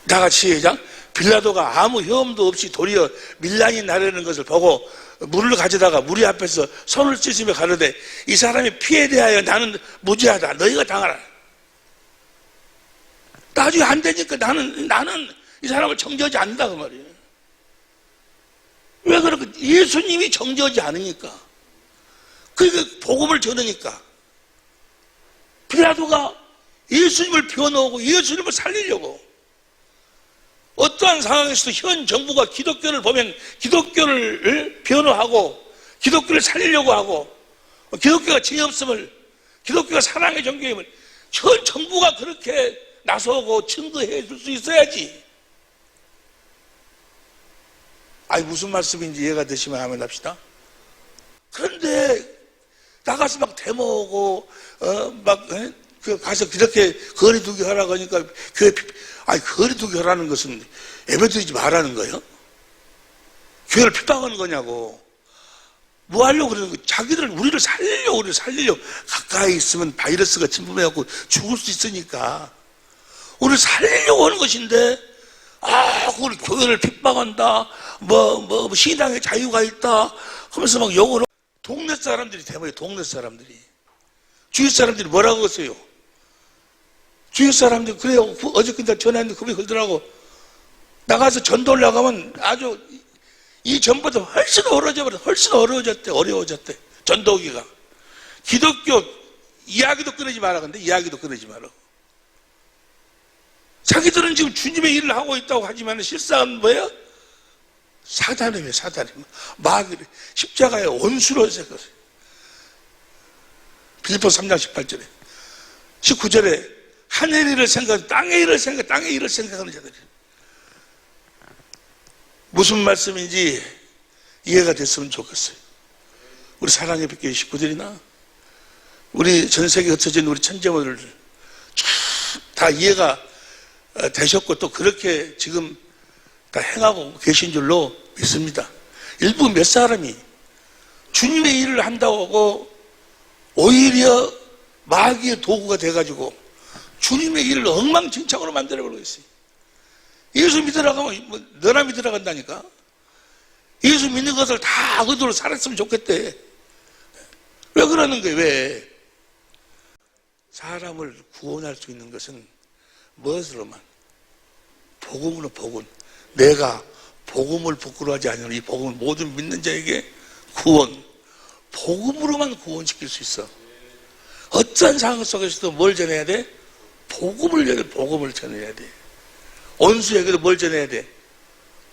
다 같이 시작. 빌라도가 아무 혐오도 없이 도리어 밀란이 나르는 것을 보고 물을 가져다가 무리 앞에서 손을 씻으며 가로되 이 사람이 피에 대하여 나는 무죄하다. 너희가 당하라. 나중에 안 되니까 나는 이 사람을 정죄하지 않는다 그 말이에요. 왜 그럴까? 예수님이 정죄하지 않으니까. 그러니까 복음을 전하니까. 빌라도가 예수님을 비워놓고 예수님을 살리려고 어떠한 상황에서도 현 정부가 기독교를 보면 기독교를 변호하고 기독교를 살리려고 하고 기독교가 죄 없음을 기독교가 사랑의 종교임을 현 정부가 그렇게 나서고 증거해 줄 수 있어야지. 아니 무슨 말씀인지 이해가 되시면 하면 합시다. 그런데 나가서 막 데모하고 가서 그렇게 거리두기 하라고 하니까 교회 아니 거리두기 하라는 것은 예배드리지 말라는 거예요? 교회를 핍박하는 거냐고. 뭐 하려고 그러는 거예요? 자기들 우리를 살리려고 가까이 있으면 바이러스가 침범해갖고 죽을 수 있으니까 우리를 살리려고 하는 것인데 그걸 교회를 핍박한다 뭐 신앙의 자유가 있다 하면서 막 욕을 동네 사람들이 대모에 동네 사람들이 주위 사람들이 뭐라고 했어요? 주위 사람들이 그래요. 어저께 전화했는데 그분이 그러더라고. 나가서 전도 올라가면 아주 이 전보다 훨씬 어려워졌대. 전도기가. 기독교 이야기도 끊이지 마라. 근데 이야기도 끊이지 마라. 자기들은 지금 주님의 일을 하고 있다고 하지만 실상은 뭐예요? 사단이에요. 마귀를 십자가의 원수로 생각했어요. 빌립보 3장 18절에 19절에 하늘의 일을 생각하고 땅의 일을 생각하는 자들이 무슨 말씀인지 이해가 됐으면 좋겠어요. 우리 사랑의 백교회 식구들이나 우리 전 세계에 흩어진 우리 천재모들 다 이해가 되셨고 또 그렇게 지금 다 행하고 계신 줄로 믿습니다. 일부 몇 사람이 주님의 일을 한다고 하고 오히려 마귀의 도구가 돼가지고 주님의 일을 엉망진창으로 만들어버리고 있어요. 예수 믿으라고 하면 뭐 너나 믿으라고 한다니까. 예수 믿는 것을 다 의도로 살았으면 좋겠대. 왜 그러는 거예요? 왜? 사람을 구원할 수 있는 것은 무엇으로만? 복음으로 복음. 내가 복음을 부끄러워하지 않으면 이 복음을 모든 믿는 자에게 구원. 복음으로만 구원시킬 수 있어. 어떤 상황 속에서도 뭘 전해야 돼? 복음을 전해야 돼. 원수에게도 뭘 전해야 돼?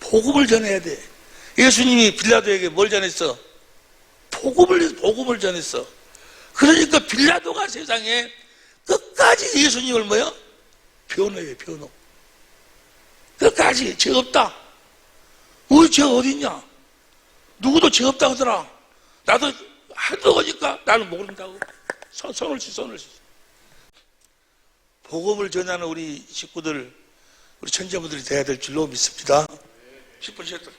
복음을 전해야 돼. 예수님이 빌라도에게 뭘 전했어? 복음을 전했어. 그러니까 빌라도가 세상에 끝까지 예수님을 뭐야? 변호해, 변호. 끝까지 죄 없다. 우리 죄 어딨냐? 누구도 죄 없다 하더라. 나도 하도 거니까 나는 모른다고. 손을 치. 복음을 전하는 우리 식구들, 우리 천재분들이 돼야 될 줄로 믿습니다. 10분 쉬었다.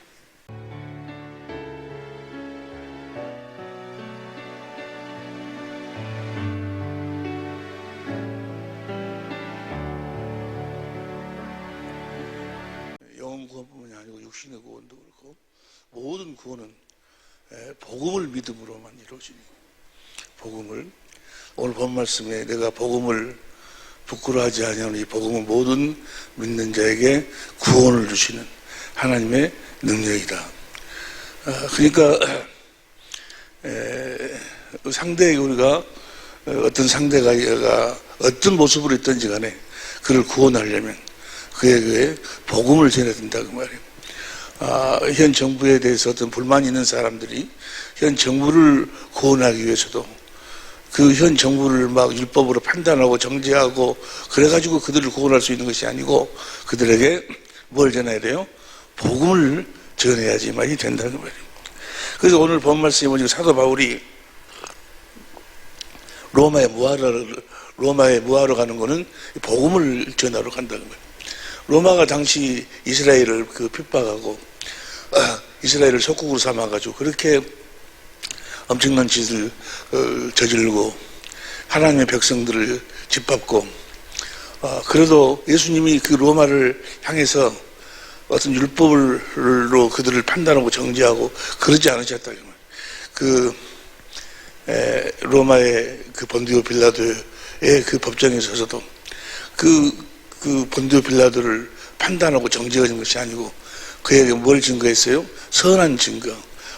영혼 구원뿐만이 아니고 육신의 구원도 그렇고 모든 구원은 복음을 믿음으로만 이루어지는 복음을 오늘 본 말씀에 내가 복음을 부끄러워하지 아니하는 이 복음은 모든 믿는 자에게 구원을 주시는 하나님의 능력이다. 그러니까 상대에게 우리가 어떤 상대가 어떤 모습으로 있든지 간에 그를 구원하려면 그에게 복음을 전해야 된다 그 말이에요. 현 정부에 대해서 어떤 불만이 있는 사람들이 현 정부를 구원하기 위해서도 그 현 정부를 막 율법으로 판단하고 정죄하고 그래가지고 그들을 구원할 수 있는 것이 아니고 그들에게 뭘 전해야 돼요? 복음을 전해야지만이 된다는 말이에요. 그래서 오늘 본 말씀에 보니까 사도 바울이 로마에 무하러 가는 거는 복음을 전하러 간다는 거예요. 로마가 당시 이스라엘을 핍박하고 이스라엘을 속국으로 삼아가지고 그렇게 엄청난 짓을 저지르고 하나님의 백성들을 짓밟고 그래도 예수님이 그 로마를 향해서 어떤 율법으로 그들을 판단하고 정죄하고 그러지 않으셨다. 로마의 그 본디오 빌라도의 그 법정에 서서도 그 본디오 빌라도를 판단하고 정죄하는 것이 아니고 그에게 뭘 증거했어요? 선한 증거,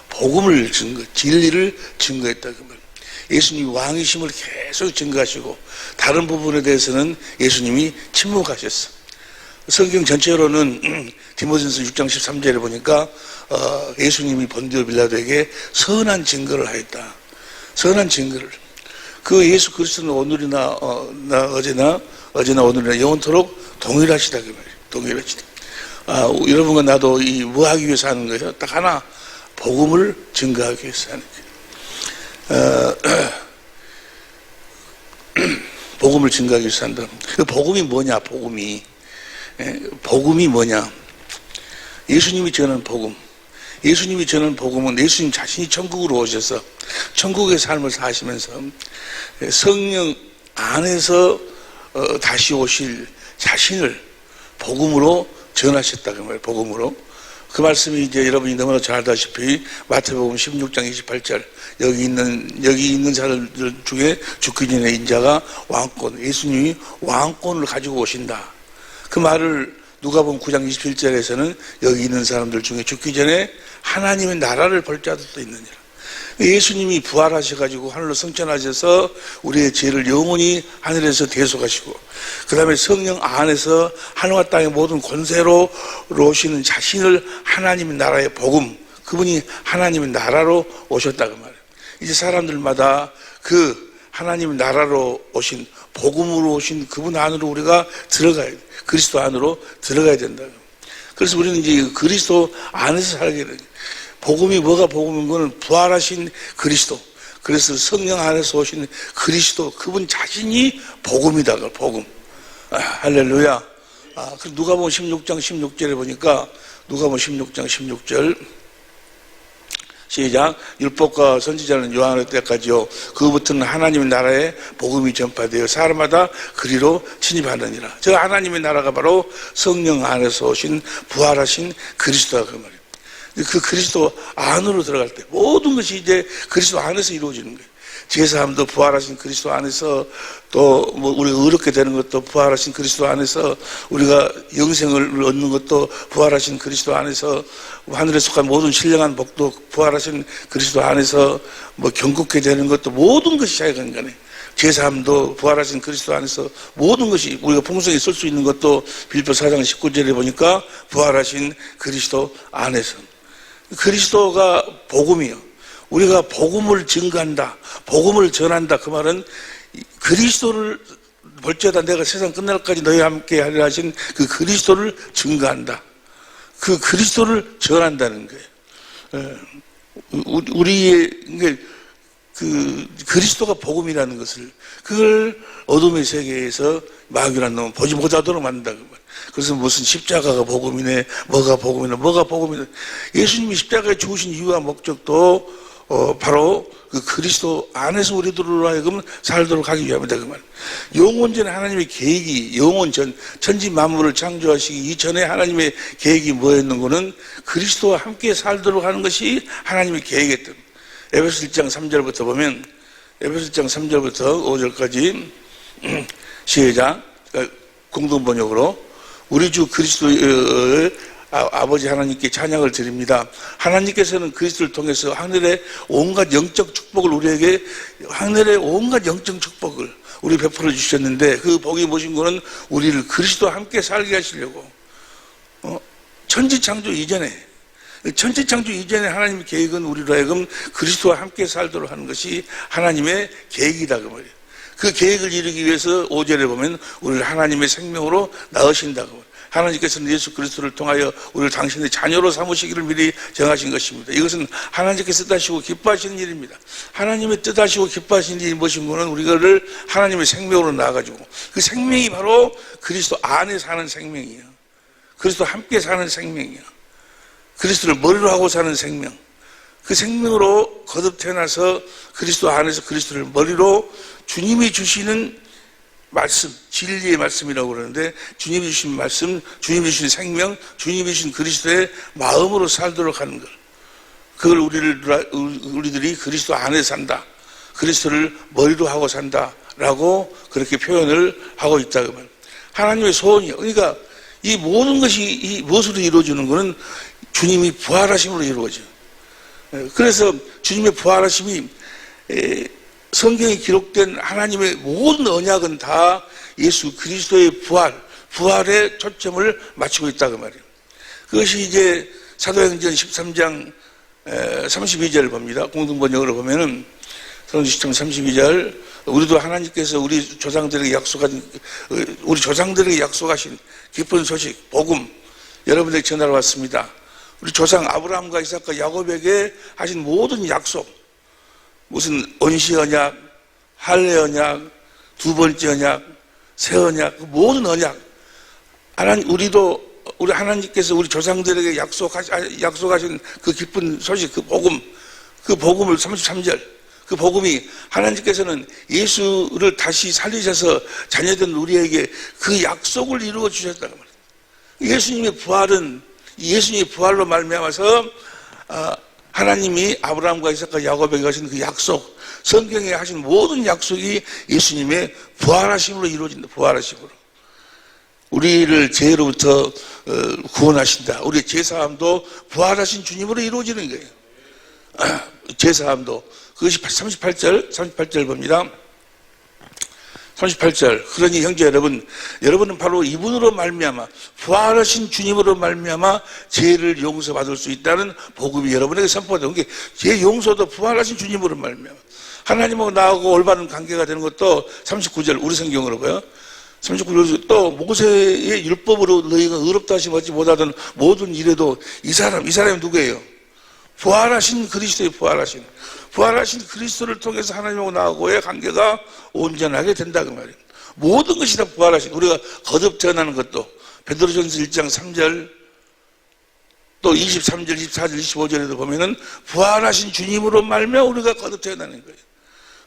복음을 진리를 증거했다. 예수님이 왕이심을 계속 증거하시고 다른 부분에 대해서는 예수님이 침묵하셨어. 성경 전체로는 디모데전서 6장 13절에 보니까 예수님이 본디오 빌라도에게 선한 증거를 하였다. 선한 증거를. 그 예수 그리스도는 오늘이나 어제나 오늘이나 영원토록 동일하시다 그 말이에요. 동일하시다. 여러분과 나도 이 뭐 하기 위해서 하는 거예요? 딱 하나, 복음을 증거하기 위해서 하는 거예요. 복음을 증거하기 위해서 한다. 그 복음이 뭐냐? 복음이 뭐냐? 예수님이 전하는 복음. 예수님이 전하는 복음은 예수님 자신이 천국으로 오셔서 천국의 삶을 사시면서 성령 안에서 다시 오실 자신을 복음으로 전하셨다 그 말이에요. 복음으로. 그 말씀이 이제 여러분이 너무나 잘 알다시피 마태복음 16장 28절 여기 있는 사람들 중에 죽기 전에 인자가 왕권, 예수님이 왕권을 가지고 오신다. 그 말을 누가복음 9장 27절에서는 여기 있는 사람들 중에 죽기 전에 하나님의 나라를 볼 자들도 있느니라. 예수님이 부활하셔가지고 하늘로 승천하셔서 우리의 죄를 영원히 하늘에서 대속하시고 그 다음에 성령 안에서 하늘과 땅의 모든 권세로 오시는 자신을 하나님의 나라의 복음, 그분이 하나님의 나라로 오셨다고 말해요. 이제 사람들마다 그 하나님의 나라로 오신 복음으로 오신 그분 안으로 우리가 들어가야 돼. 그리스도 안으로 들어가야 된다. 그래서 우리는 이제 그리스도 안에서 살게 돼. 복음이 뭐가 복음인 거는 부활하신 그리스도. 그래서 성령 안에서 오신 그리스도, 그분 자신이 복음이다. 복음. 할렐루야. 그래서 누가복음 16장 16절에 보니까 누가복음 16장 16절 시작. 율법과 선지자는 요한의 때까지요. 그부터는 하나님의 나라에 복음이 전파되어 사람마다 그리로 침입하느니라. 저 하나님의 나라가 바로 성령 안에서 오신 부활하신 그리스도다 그 말이에요. 그 그리스도 안으로 들어갈 때 모든 것이 이제 그리스도 안에서 이루어지는 거예요. 제사함도 부활하신 그리스도 안에서 또 뭐 우리가 의롭게 되는 것도 부활하신 그리스도 안에서 우리가 영생을 얻는 것도 부활하신 그리스도 안에서 하늘에 속한 모든 신령한 복도 부활하신 그리스도 안에서 뭐 경국게 되는 것도 모든 것이 자기가 거네. 제사함도 부활하신 그리스도 안에서 모든 것이 우리가 풍성히 쓸 수 있는 것도 빌립보 4장 19절에 보니까 부활하신 그리스도 안에서 그리스도가 복음이요. 우리가 복음을 증거한다, 복음을 전한다. 그 말은 그리스도를 볼지어다 내가 세상 끝날까지 너희와 함께 하리라 하신 그 그리스도를 증거한다. 그 그리스도를 전한다는 거예요. 우리의 그 그리스도가 복음이라는 것을 그걸 어둠의 세계에서 마귀라는 놈은 보지 못하도록 만든다. 그래서 무슨 십자가가 복음이네, 뭐가 복음이네. 예수님이 십자가에 죽으신 이유와 목적도 바로 그 그리스도 안에서 우리들로 하여금 살도록 하기 위함이다 그 말. 영원전에 하나님의 계획이 영원전 천지 만물을 창조하시기 이전에 하나님의 계획이 뭐였는고는 그리스도와 함께 살도록 하는 것이 하나님의 계획이었던. 에베소 1장 3절부터 보면 에베소 1장 3절부터 5절까지 시작. 공동 번역으로 우리 주 그리스도의 아버지 하나님께 찬양을 드립니다. 하나님께서는 그리스도를 통해서 하늘의 온갖 영적 축복을 우리에게 하늘의 온갖 영적 축복을 우리 베풀어 주셨는데 그 복이 무엇인 거는 우리를 그리스도와 함께 살게 하시려고 천지창조 이전에 하나님의 계획은 우리로 하여금 그리스도와 함께 살도록 하는 것이 하나님의 계획이다 그 말이에요. 그 계획을 이루기 위해서 5절에 보면 우리를 하나님의 생명으로 낳으신다고. 하나님께서는 예수 그리스도를 통하여 우리를 당신의 자녀로 삼으시기를 미리 정하신 것입니다. 이것은 하나님께서 뜻하시고 기뻐하시는 일입니다. 하나님의 뜻하시고 기뻐하시는 일이 무엇인 거는 우리를 하나님의 생명으로 낳아가지고 그 생명이 바로 그리스도 안에 사는 생명이에요. 그리스도 함께 사는 생명이에요. 그리스도를 머리로 하고 사는 생명. 그 생명으로 거듭 태어나서 그리스도 안에서 그리스도를 머리로 주님이 주시는 말씀, 진리의 말씀이라고 그러는데 주님이 주신 말씀, 주님이 주신 생명, 주님이 주신 그리스도의 마음으로 살도록 하는 것. 그걸 우리들이 그리스도 안에 산다. 그리스도를 머리로 하고 산다라고 그렇게 표현을 하고 있다. 그 말. 하나님의 소원이요. 그러니까 이 모든 것이 이 무엇으로 이루어지는 것은 주님이 부활하심으로 이루어져요. 그래서 주님의 부활하심이 성경에 기록된 하나님의 모든 언약은 다 예수 그리스도의 부활에 초점을 맞추고 있다고 말이에요. 그것이 이제 사도행전 13장 32절 봅니다. 공동번역으로 보면은 사도행전 32절, 우리도 하나님께서 우리 조상들에게 약속하신 기쁜 소식, 복음 여러분에게 전하러 왔습니다. 우리 조상 아브라함과 이삭과 야곱에게 하신 모든 약속, 무슨 언시 언약, 할례 언약, 두 번째 언약, 새 언약, 그 모든 언약, 우리 하나님께서 우리 조상들에게 약속하신 그 기쁜 소식, 그 복음을 33절, 그 복음이 하나님께서는 예수를 다시 살리셔서 자녀된 우리에게 그 약속을 이루어 주셨다고 말합니다. 예수님의 부활로 말미암아서 하나님이 아브라함과 이삭과 야곱에게 하신 그 약속, 성경에 하신 모든 약속이 예수님의 부활하심으로 이루어진다. 부활하심으로. 우리를 죄로부터 구원하신다. 우리의 죄사함도 부활하신 주님으로 이루어지는 거예요. 죄사함도. 그것이 38절 봅니다. 38절. 그러니 형제 여러분은 바로 이분으로 말미암아, 부활하신 주님으로 말미암아 죄를 용서받을 수 있다는 복음이 여러분에게 선포되는 게, 죄 용서도 부활하신 주님으로 말미암아. 하나님하고 나하고 올바른 관계가 되는 것도 39절 우리 성경으로 봐요. 39절 또 모세의 율법으로 너희가 의롭다 하심 얻지 못하던 모든 일에도 이 사람이 누구예요? 부활하신 그리스도의 부활하신 그리스도를 통해서 하나님하고 나하고의 관계가 온전하게 된다 그 말이에요. 모든 것이 다 부활하신, 우리가 거듭 태어나는 것도 베드로전서 1장 3절 또 23절, 24절, 25절에도 보면은 부활하신 주님으로 말미암아 우리가 거듭 태어나는 거예요.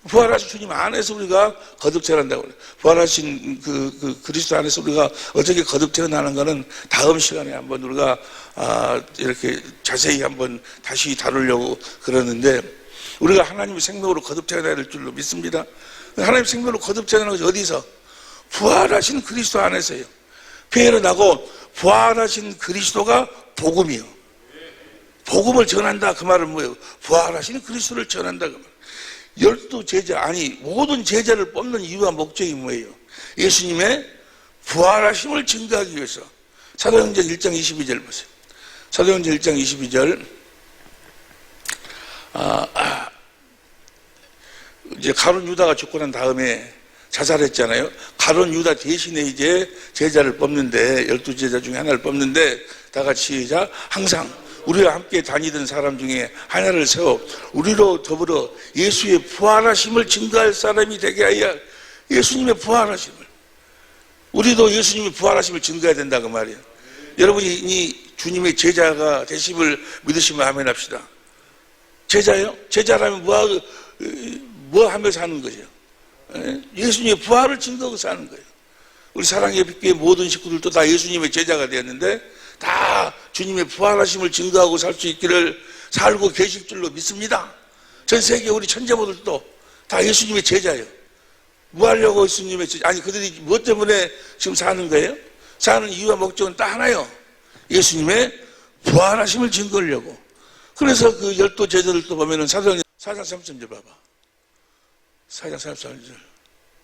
부활하신 주님 안에서 우리가 거듭 태어난다고 그래요. 부활하신 그 그리스도 안에서 우리가 어떻게 거듭 태어나는 거는 다음 시간에 한번 우리가 이렇게 자세히 한번 다시 다루려고 그러는데, 우리가 하나님의 생명으로 거듭 태어나야 될 줄로 믿습니다. 하나님의 생명으로 거듭 태어나는 것이 어디서? 부활하신 그리스도 안에서요. 폐일어나고 부활하신 그리스도가 복음이요. 복음을 전한다 그 말은 뭐예요? 부활하신 그리스도를 전한다 그 말. 12제자, 모든 제자를 뽑는 이유와 목적이 뭐예요? 예수님의 부활하심을 증거하기 위해서. 사도행전 1장 22절 보세요. 사도행전 1장 22절. 이제 가룟 유다가 죽고 난 다음에 자살했잖아요. 가룟 유다 대신에 이제 제자를 뽑는데, 12제자 중에 하나를 뽑는데, 다 같이 시작. 항상 우리와 함께 다니던 사람 중에 하나를 세워 우리로 더불어 예수의 부활하심을 증거할 사람이 되게 하여. 예수님의 부활하심을, 우리도 예수님의 부활하심을 증거해야 된다 그 말이에요. 여러분이 주님의 제자가 되심을 믿으시면 아멘 합시다. 제자요? 제자라면 뭐 하며 사는 거죠? 예수님의 부활을 증거하고 사는 거예요. 우리 사랑의 빛교회 모든 식구들도 다 예수님의 제자가 되었는데, 다 주님의 부활하심을 증거하고 살 수 있기를 살고 계실 줄로 믿습니다. 전 세계 우리 천재모들도 다 예수님의 제자예요. 뭐 하려고 예수님의 제자? 그들이 무엇 때문에 지금 사는 거예요? 사는 이유와 목적은 딱 하나요. 예수님의 부활하심을 증거하려고. 그래서 그 12제자들도 보면은 사도행전 4장 33절 봐봐. 4장 33절.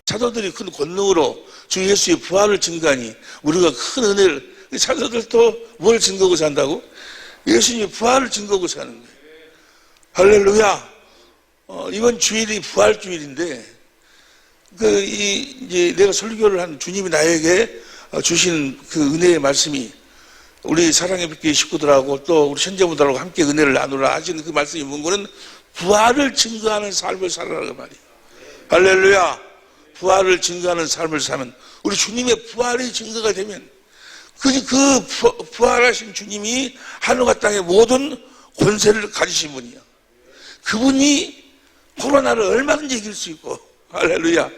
사도들이 큰 권능으로 주 예수의 부활을 증거하니 우리가 큰 은혜를, 사도들도 뭘 증거하고 산다고? 예수님의 부활을 증거하고 사는 거예요. 할렐루야. 이번 주일이 부활 주일인데, 이제 내가 설교를 한 주님이 나에게 주신 그 은혜의 말씀이, 우리 사랑의 빛교회 식구들하고 또 우리 현재분들하고 함께 은혜를 나누라 하시는 그 말씀이 뭔가는 부활을 증거하는 삶을 살아라는 말이에요. 할렐루야. 부활을 증거하는 삶을 사면, 우리 주님의 부활이 증거가 되면, 그 부활하신 주님이 하늘과 땅의 모든 권세를 가지신 분이요. 그분이 코로나를 얼마든지 이길 수 있고, 할렐루야.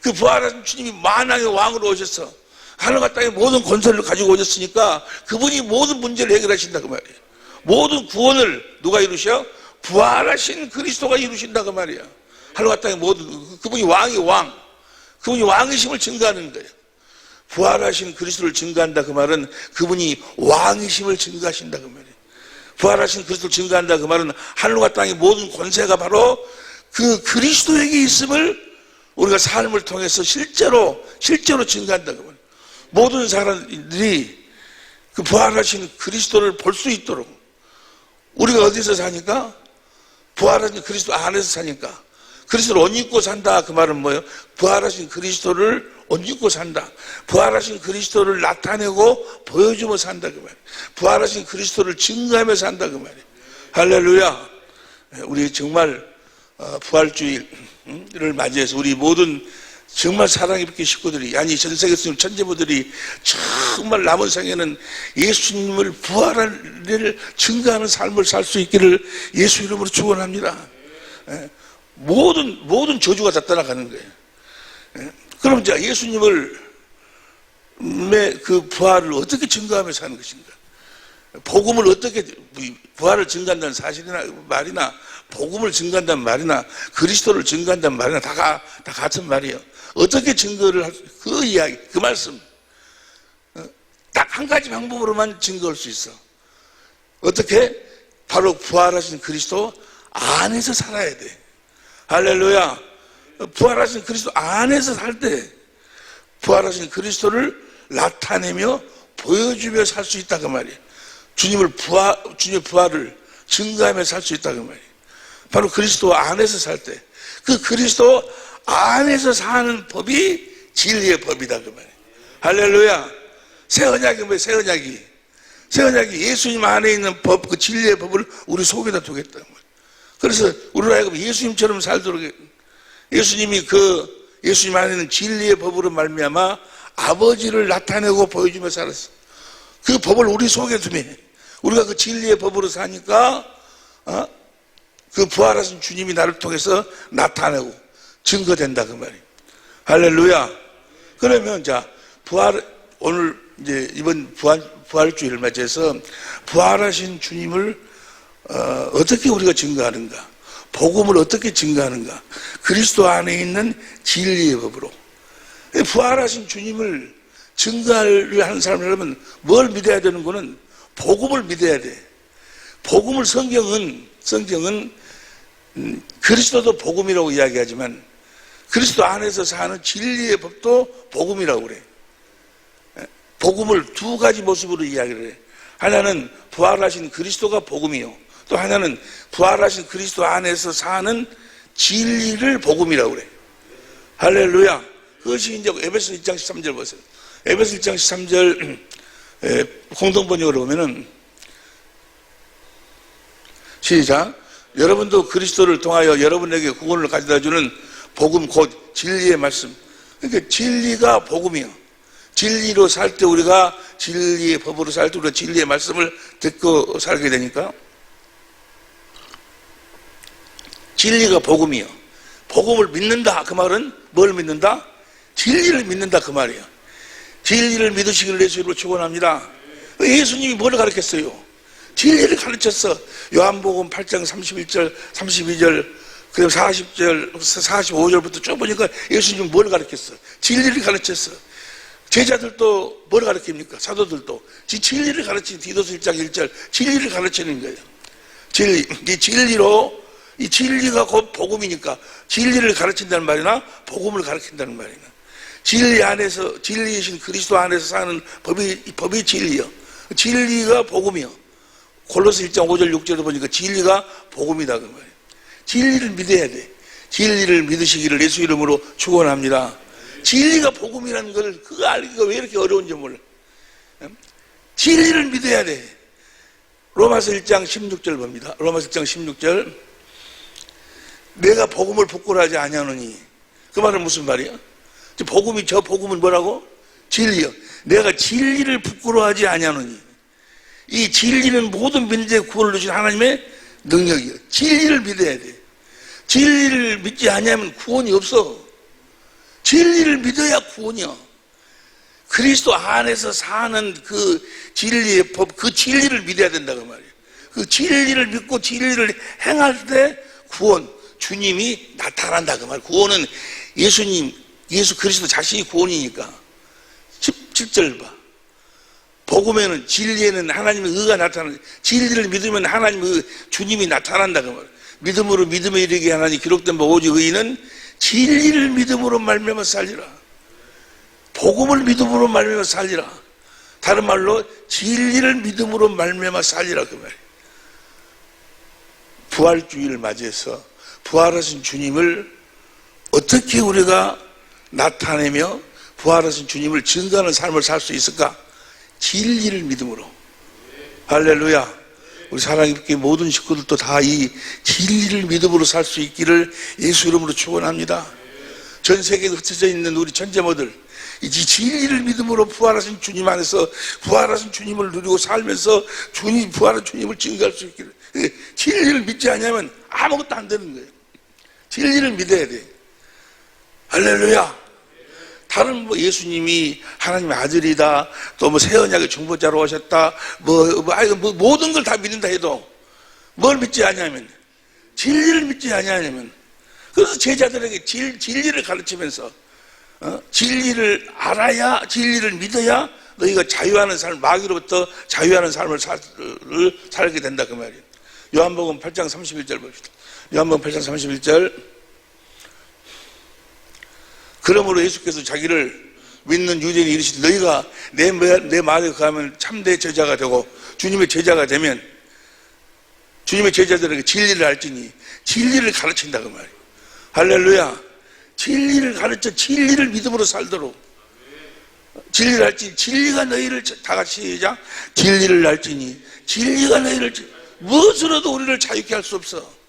그 부활하신 주님이 만왕의 왕으로 오셔서 하늘과 땅의 모든 권세를 가지고 오셨으니까 그분이 모든 문제를 해결하신다 그 말이에요. 모든 구원을 누가 이루셔? 부활하신 그리스도가 이루신다 그 말이야. 하늘과 땅의 모든, 그분이 왕이 왕, 그분이 왕이심을 증거하는 거예요. 부활하신 그리스도를 증거한다 그 말은 그분이 왕이심을 증거하신다 그 말이에요. 부활하신 그리스도를 증거한다 그 말은 하늘과 땅의 모든 권세가 바로 그 그리스도에게 있음을 우리가 삶을 통해서 실제로 증거한다. 모든 사람들이 그 부활하신 그리스도를 볼 수 있도록 우리가 어디서 사니까? 부활하신 그리스도 안에서 사니까. 그리스도를 옷 입고 산다. 그 말은 뭐예요? 부활하신 그리스도를 옷 입고 산다. 부활하신 그리스도를 나타내고 보여주며 산다. 그 말이에요. 부활하신 그리스도를 증거하며 산다. 그 말이에요. 할렐루야. 우리 정말 부활주의를 맞이해서 우리 모든 정말 사랑 깊게 식구들이, 아니 전 세계 천재부들이 정말 남은 생에는 예수님을 부활을 증거하는 삶을 살 수 있기를 예수 이름으로 축원합니다. 모든 저주가 다 떠나가는 거예요. 그럼 이제 예수님을 그 부활을 어떻게 증거하며 사는 것인가? 복음을 어떻게, 부활을 증거한다는 사실이나 말이나 복음을 증거한다는 말이나 그리스도를 증거한다는 말이나 다 같은 말이에요. 어떻게 증거를 할 수, 그 이야기, 그 말씀. 딱 한 가지 방법으로만 증거할 수 있어. 어떻게? 바로 부활하신 그리스도 안에서 살아야 돼. 할렐루야. 부활하신 그리스도 안에서 살 때 부활하신 그리스도를 나타내며 보여주며 살 수 있다 그 말이에요. 주님의 부활을 증거하며 살 수 있다 그 말이에요. 바로 그리스도 안에서 살 때 그 그리스도 안에서 사는 법이 진리의 법이다 그 말이에요. 할렐루야. 새 언약이 뭐예요? 새 언약이 예수님 안에 있는 법, 그 진리의 법을 우리 속에다 두겠다 그 말이에요. 그래서 우리로 하여금 예수님처럼 살도록, 예수님이 예수님 안에 있는 진리의 법으로 말미암아 아버지를 나타내고 보여주며 살았어. 그 법을 우리 속에 두면 우리가 그 진리의 법으로 사니까 그 부활하신 주님이 나를 통해서 나타내고 증거된다 그 말이에요. 할렐루야. 그러면 자 오늘 이제 이번 부활주의를 맞이해서 부활하신 주님을 어떻게 우리가 증거하는가? 복음을 어떻게 증거하는가? 그리스도 안에 있는 진리의 법으로. 부활하신 주님을 증거를 하는 사람이라면 뭘 믿어야 되는 거는 복음을 믿어야 돼. 복음을 성경은 그리스도도 복음이라고 이야기하지만 그리스도 안에서 사는 진리의 법도 복음이라고 그래. 복음을 두 가지 모습으로 이야기를 해. 하나는 부활하신 그리스도가 복음이요. 또 하나는 부활하신 그리스도 안에서 사는 진리를 복음이라고 그래. 할렐루야. 그것이 이제 에베소 1장 13절 보세요. 에베소 1장 13절 공동번역으로 보면은 시작. 여러분도 그리스도를 통하여 여러분에게 구원을 가져다 주는 복음 곧 진리의 말씀. 그러니까 진리가 복음이요. 진리로 살 때 우리가 진리의 법으로 살 때 우리가 진리의 말씀을 듣고 살게 되니까 진리가 복음이요. 복음을 믿는다. 그 말은 뭘 믿는다? 진리를 믿는다. 그 말이에요. 진리를 믿으시기를 예수로 축원합니다. 예수님이 뭘 가르쳤어요? 진리를 가르쳤어. 요한복음 8장 31절, 32절, 그리고 40절, 45절부터 쭉 보니까 예수님은 뭘 가르쳤어? 진리를 가르쳤어. 제자들도 뭘 가르칩니까? 사도들도 진리를 가르치는 디도서 1장 1절 진리를 가르치는 거예요. 진리. 이 진리가 곧 복음이니까 진리를 가르친다는 말이나 복음을 가르친다는 말이나 진리 안에서 진리이신 그리스도 안에서 사는 법이 진리요. 진리가 복음이요. 골로새 1장 5절 6절을 보니까 진리가 복음이다 그 말이에요. 진리를 믿어야 돼. 진리를 믿으시기를 예수 이름으로 축원합니다. 진리가 복음이라는 걸 그거 알기가 왜 이렇게 어려운지 몰라. 진리를 믿어야 돼. 로마서 1장 16절 봅니다. 로마서 1장 16절. 내가 복음을 부끄러워하지 아니하노니. 그 말은 무슨 말이야? 저 복음은 뭐라고? 진리요. 내가 진리를 부끄러워하지 아니하노니. 이 진리는 모든 민족의 구원을 주신 하나님의 능력이요. 진리를 믿어야 돼. 진리를 믿지 않으면 구원이 없어. 진리를 믿어야 구원이야. 그리스도 안에서 사는 그 진리의 법, 그 진리를 믿어야 된다고 말이에요. 그 진리를 믿고 진리를 행할 때 구원, 주님이 나타난다 그 말. 구원은 예수 그리스도 자신이 구원이니까. 17절 봐. 복음에는 진리에는 하나님의 의가 나타나는, 진리를 믿으면 하나님의 주님이 나타난다 그 말. 믿음으로 믿음에 이르게 하나니 기록된 바 오직 의인은 진리를 믿음으로 말미암아 살리라. 복음을 믿음으로 말미암아 살리라. 다른 말로 진리를 믿음으로 말미암아 살리라 그 말이에요. 부활주의를 맞이해서 부활하신 주님을 어떻게 우리가 나타내며 부활하신 주님을 증거하는 삶을 살 수 있을까? 진리를 믿음으로. 할렐루야. 우리 사랑의 교회 모든 식구들도 다 이 진리를 믿음으로 살 수 있기를 예수 이름으로 축원합니다. 전 세계에 흩어져 있는 우리 천재모들, 이 진리를 믿음으로 부활하신 주님 안에서 부활하신 주님을 누리고 살면서 부활한 주님을 증거할 수 있기를. 진리를 믿지 않으면 아무것도 안 되는 거예요. 진리를 믿어야 돼. 할렐루야. 다른 뭐 예수님이 하나님의 아들이다, 또 뭐 새 언약의 중보자로 오셨다, 모든 걸 다 믿는다 해도 뭘 믿지 않냐면 진리를 믿지 않냐면, 그래서 제자들에게 진리를 가르치면서 진리를 알아야, 진리를 믿어야 너희가 자유하는 삶, 마귀로부터 자유하는 삶을 살게 된다 그 말이에요. 요한복음 8장 31절 봅시다. 요한복음 8장 31절. 그러므로 예수께서 자기를 믿는 유대인이 이르시되 너희가 내 말에 가면 참된 제자가 되고 주님의 제자가 되면 주님의 제자들에게 진리를 알지니, 진리를 가르친다 그 말이에요. 할렐루야. 진리를 가르쳐 진리를 믿음으로 살도록. 진리를 알지니, 진리가 너희를, 다 같이 시작. 진리를 알지니 진리가 너희를, 무엇으로도 우리를 자유케 할 수 없어.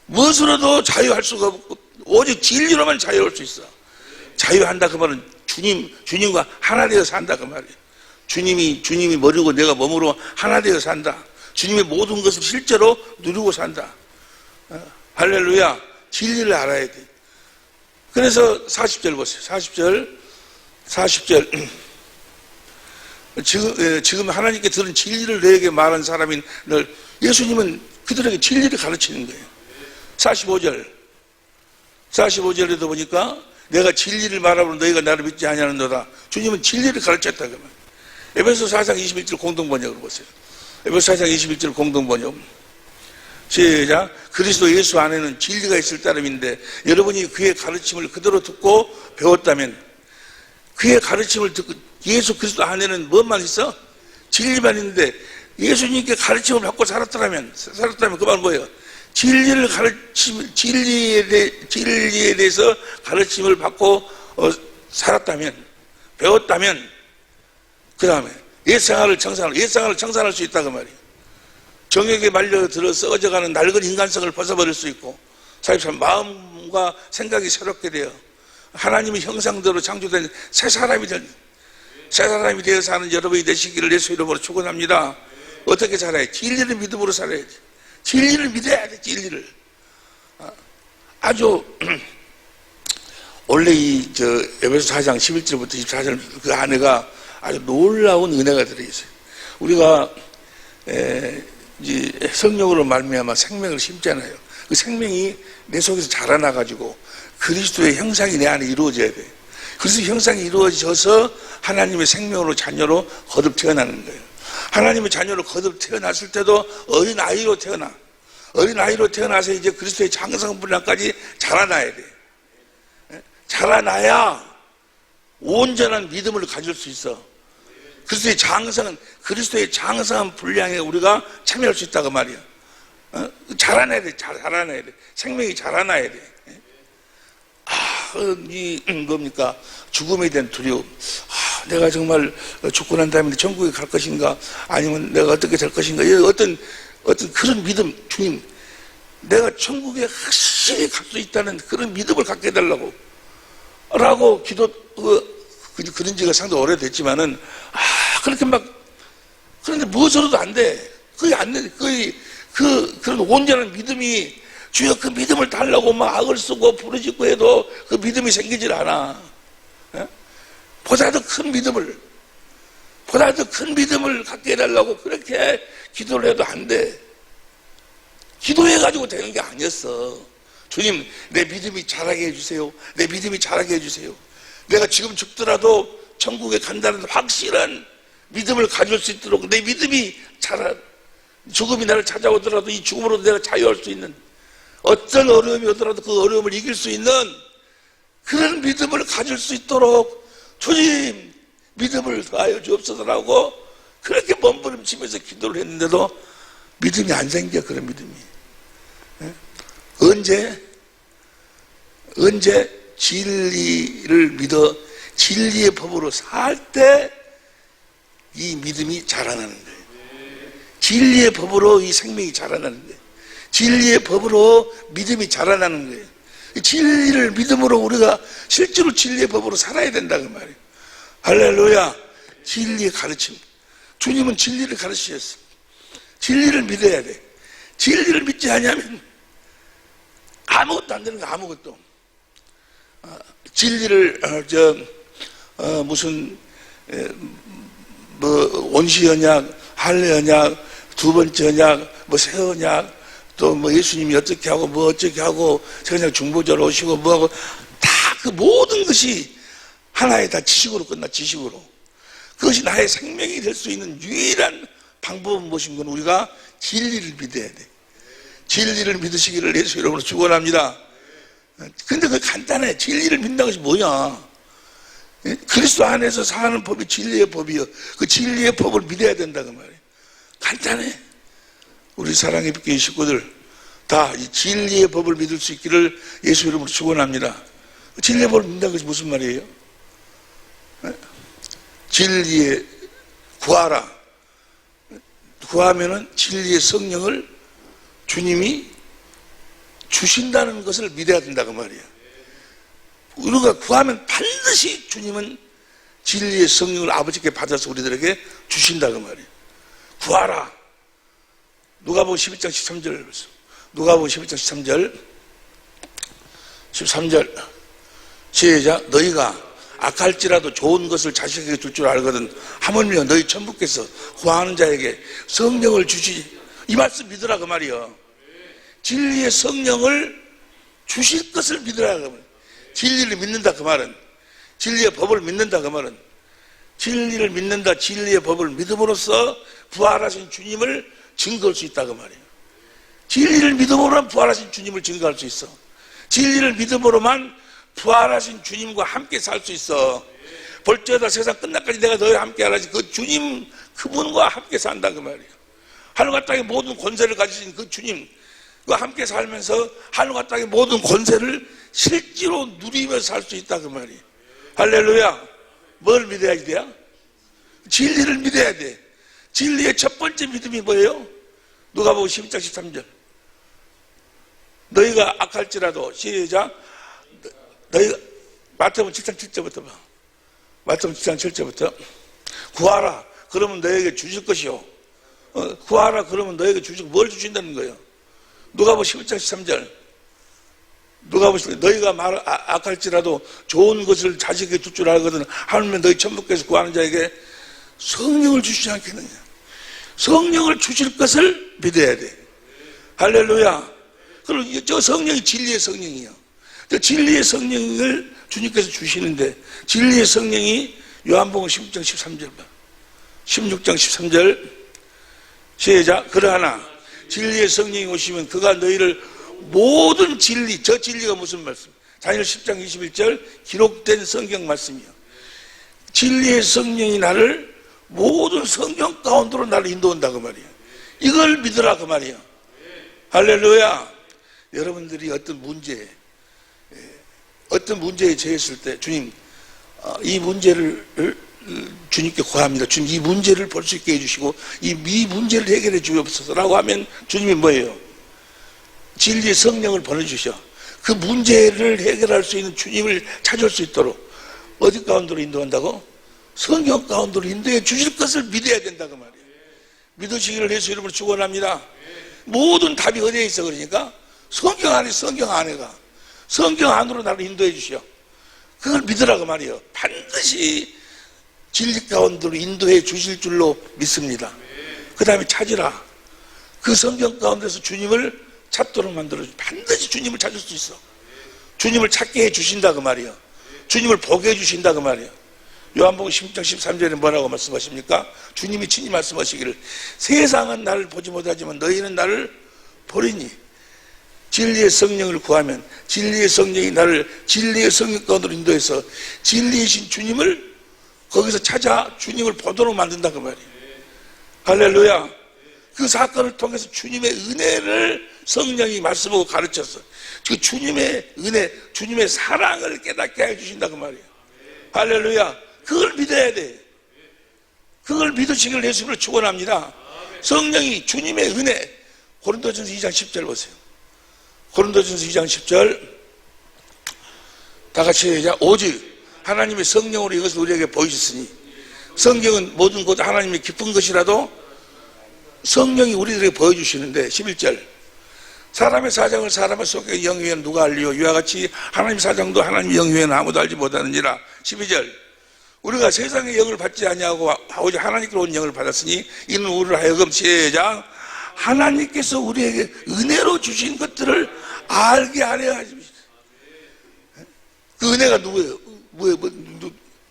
무엇으로도 자유할 수가 없고 오직 진리로만 자유할 수 있어. 자유한다 그 말은 주님과 하나 되어 산다 그 말이에요. 주님이 머리고 내가 몸으로 하나 되어 산다. 주님의 모든 것을 실제로 누리고 산다. 할렐루야. 진리를 알아야 돼. 그래서 40절 보세요. 40절. 지금 하나님께 들은 진리를 너에게 말한 사람인 널, 예수님은 그들에게 진리를 가르치는 거예요. 45절에도 보니까 내가 진리를 말하므로 너희가 나를 믿지 아니하는도다. 주님은 진리를 가르쳤다 그 말. 에베소 4장 21절 공동번역으로 보세요. 에베소 4장 21절 공동번역. 시작. 그리스도 예수 안에는 진리가 있을 따름인데 여러분이 그의 가르침을 그대로 듣고 배웠다면, 그의 가르침을 듣고, 예수 그리스도 안에는 뭔만 있어? 진리만 있는데 예수님께 가르침을 받고 살았다면 그 말은 뭐예요? 진리에 대해서 가르침을 받고 살았다면, 배웠다면, 그 다음에 옛생활을 청산할 수 있다 그 말이에요. 정욕에 말려들어 썩어져가는 낡은 인간성을 벗어버릴 수 있고, 사실 마음과 생각이 새롭게 되어 하나님의 형상대로 창조된 새 사람이 되어 사는 여러분이 되시기를 예수 이름으로 축원합니다. 어떻게 살아야 돼? 진리를 믿음으로 살아야지. 진리를 믿어야 돼. 진리를. 아주 원래 에베소 4장 11절부터 24절 그 안에가 아주 놀라운 은혜가 들어있어요. 우리가 이제 성령으로 말미암아 생명을 심잖아요. 그 생명이 내 속에서 자라나가지고 그리스도의 형상이 내 안에 이루어져야 돼. 그리스도의 형상이 이루어져서 하나님의 생명으로 자녀로 거듭 태어나는 거예요. 하나님의 자녀로 거듭 태어났을 때도 어린아이로 태어나. 어린아이로 태어나서 이제 그리스도의 장성 분량까지 자라나야 돼. 자라나야 온전한 믿음을 가질 수 있어. 그리스도의 장성한 분량에 우리가 참여할 수 있다고 말이야. 자라나야 돼. 자라나야 돼. 생명이 자라나야 돼. 뭡니까? 죽음에 대한 두려움. 내가 정말 죽고 난 다음에 천국에 갈 것인가? 아니면 내가 어떻게 될 것인가? 어떤 그런 믿음, 주님, 내가 천국에 확실히 갈 수 있다는 그런 믿음을 갖게 해달라고. 라고 그런 지가 상당히 오래됐지만은, 그렇게 그런데 무엇으로도 안 돼. 거의 안 돼. 그런 온전한 믿음이, 주여 그 믿음을 달라고 막 악을 쓰고 부르짖고 해도 그 믿음이 생기질 않아. 보다 더 큰 믿음을 갖게 해달라고 그렇게 기도를 해도 안 돼. 기도해가지고 되는 게 아니었어. 주님, 내 믿음이 자라게 해주세요. 내 믿음이 자라게 해주세요. 내가 지금 죽더라도 천국에 간다는 확실한 믿음을 가질 수 있도록 내 믿음이 죽음이 나를 찾아오더라도 이 죽음으로도 내가 자유할 수 있는 어떤 어려움이 오더라도 그 어려움을 이길 수 있는 그런 믿음을 가질 수 있도록 주님 믿음을 더하여 주옵소서라고 그렇게 몸부림치면서 기도를 했는데도 믿음이 안 생겨. 그런 믿음이. 언제 진리를 믿어 진리의 법으로 살 때 이 믿음이 자라나는 거예요. 진리의 법으로 이 생명이 자라나는 거예요. 진리의 법으로 믿음이 자라나는 거예요. 진리를 믿음으로 우리가 실제로 진리의 법으로 살아야 된다는 말이에요. 할렐루야. 진리의 가르침. 주님은 진리를 가르치셨어. 진리를 믿어야 돼. 진리를 믿지 않으면 아무것도 안 되는 거야. 아무것도. 진리를 무슨 뭐 원시 언약, 할례 언약, 두 번째 언약, 뭐 새 언약, 또 뭐 예수님이 어떻게 하고 뭐 어떻게 하고 그냥 중보자로 오시고 뭐하고 다 그 모든 것이 하나의 다 지식으로 끝나. 지식으로. 그것이 나의 생명이 될 수 있는 유일한 방법은 무엇인 건 우리가 진리를 믿어야 돼. 진리를 믿으시기를 예수 이름으로 축원합니다. 근데 그게 간단해. 진리를 믿는 것이 뭐냐? 그리스도 안에서 사는 법이 진리의 법이요. 그 진리의 법을 믿어야 된다 그 말이에요. 간단해. 우리 사랑의 빛교회 식구들 다 이 진리의 법을 믿을 수 있기를 예수 이름으로 축원합니다. 진리의 법을 믿는다는 것이 무슨 말이에요? 진리에 구하라. 구하면은 진리의 성령을 주님이 주신다는 것을 믿어야 된다 그 말이에요. 우리가 구하면 반드시 주님은 진리의 성령을 아버지께 받아서 우리들에게 주신다 그 말이에요. 구하라. 누가복음 11장 13절. 누가복음 11장 13절. 13절. 시작. 너희가 악할지라도 좋은 것을 자식에게 줄 줄 알거든 하물며 너희 천부께서 구하는 자에게 성령을 주시지. 이 말씀 믿으라 그 말이요. 진리의 성령을 주실 것을 믿으라 그 말이요. 진리를 믿는다 그 말은, 진리의 법을 믿는다 그 말은, 진리를 믿는다, 진리의 법을 믿음으로써 부활하신 주님을 증거할 수 있다 그 말이에요. 진리를 믿음으로만 부활하신 주님을 증거할 수 있어. 진리를 믿음으로만 부활하신 주님과 함께 살 수 있어. 볼지어다 세상 끝날까지 내가 너희와 함께 하라지. 그 주님, 그분과 함께 산다 그 말이에요. 하늘과 땅의 모든 권세를 가지신 그 주님과 함께 살면서 하늘과 땅의 모든 권세를 실제로 누리며 살 수 있다 그 말이에요. 할렐루야. 뭘 믿어야 돼요? 진리를 믿어야 돼. 진리의 첫 번째 믿음이 뭐예요? 누가복음 12장 13절. 너희가 악할지라도, 시작. 너희가, 마태복음 7장 7절부터 봐. 마태복음 7장 7절부터. 구하라. 그러면 너에게 주실 것이요. 구하라. 그러면 너에게 주실, 뭘 주신다는 거예요? 누가복음 11장 13절. 누가복음 너희가 악할지라도 좋은 것을 자식에게 줄 줄 알거든 하물며 너희 천부께서 구하는 자에게 성령을 주시지 않겠느냐. 성령을 주실 것을 믿어야 돼. 할렐루야. 그리고 저 성령이 진리의 성령이에요. 저 진리의 성령을 주님께서 주시는데 진리의 성령이 요한복음 16장 13절 봐. 16장 13절 시작. 그러나 진리의 성령이 오시면 그가 너희를 모든 진리, 저 진리가 무슨 말씀? 다니엘 10장 21절 기록된 성경 말씀이요. 진리의 성령이 나를 모든 성경 가운데로 나를 인도한다 그 말이에요. 이걸 믿으라 그 말이에요. 할렐루야. 여러분들이 어떤 문제에 처했을 때 주님, 이 문제를 주님께 구합니다. 주님 이 문제를 볼 수 있게 해주시고 이 문제를 해결해 주옵소서라고 하면 주님이 뭐예요? 진리의 성령을 보내주셔. 그 문제를 해결할 수 있는 주님을 찾을 수 있도록 어디 가운데로 인도한다고? 성경 가운데로 인도해 주실 것을 믿어야 된다 그 말이에요. 믿으시기를 예수 이름으로 축원합니다. 모든 답이 어디에 있어? 그러니까 성경 안에, 성경 안에가 성경 안으로 나를 인도해 주셔. 그걸 믿으라 그 말이에요. 반드시 진리 가운데로 인도해 주실 줄로 믿습니다. 그 다음에 찾으라. 그 성경 가운데서 주님을 찾도록 만들어줘. 반드시 주님을 찾을 수 있어. 주님을 찾게 해 주신다 그 말이에요. 주님을 보게 해 주신다 그 말이에요. 요한복음 16장 13절에 뭐라고 말씀하십니까? 주님이 친히 말씀하시기를 세상은 나를 보지 못하지만 너희는 나를 보리니 진리의 성령을 구하면 진리의 성령이 나를 진리의 성령 가운데로 인도해서 진리이신 주님을 거기서 찾아 주님을 보도록 만든다 그 말이에요. 할렐루야. 그 사건을 통해서 주님의 은혜를 성령이 말씀하고 가르쳤어. 그 주님의 은혜, 주님의 사랑을 깨닫게 해주신다 그 말이에요. 할렐루야. 그걸 믿어야 돼. 그걸 믿으시길 예수님을 축원합니다. 성령이 주님의 은혜. 고린도전서 2장 10절 보세요. 고린도전서 2장 10절 다 같이 시작. 오직 하나님의 성령으로 이것을 우리에게 보이셨으니, 성경은 모든 것 하나님의 기쁜 것이라도 성령이 우리들에게 보여주시는데, 11절 사람의 사정을 사람의 속에 영 위에는 누가 알리요? 이와 같이 하나님의 사정도 하나님의 영 위에는 아무도 알지 못하느니라. 12절 우리가 세상의 영을 받지 아니하고 오직 하나님께로 온 영을 받았으니 이는 우리를 하여금 시작 하나님께서 우리에게 은혜로 주신 것들을 알게 하려 하십니다. 그 은혜가 누구예요?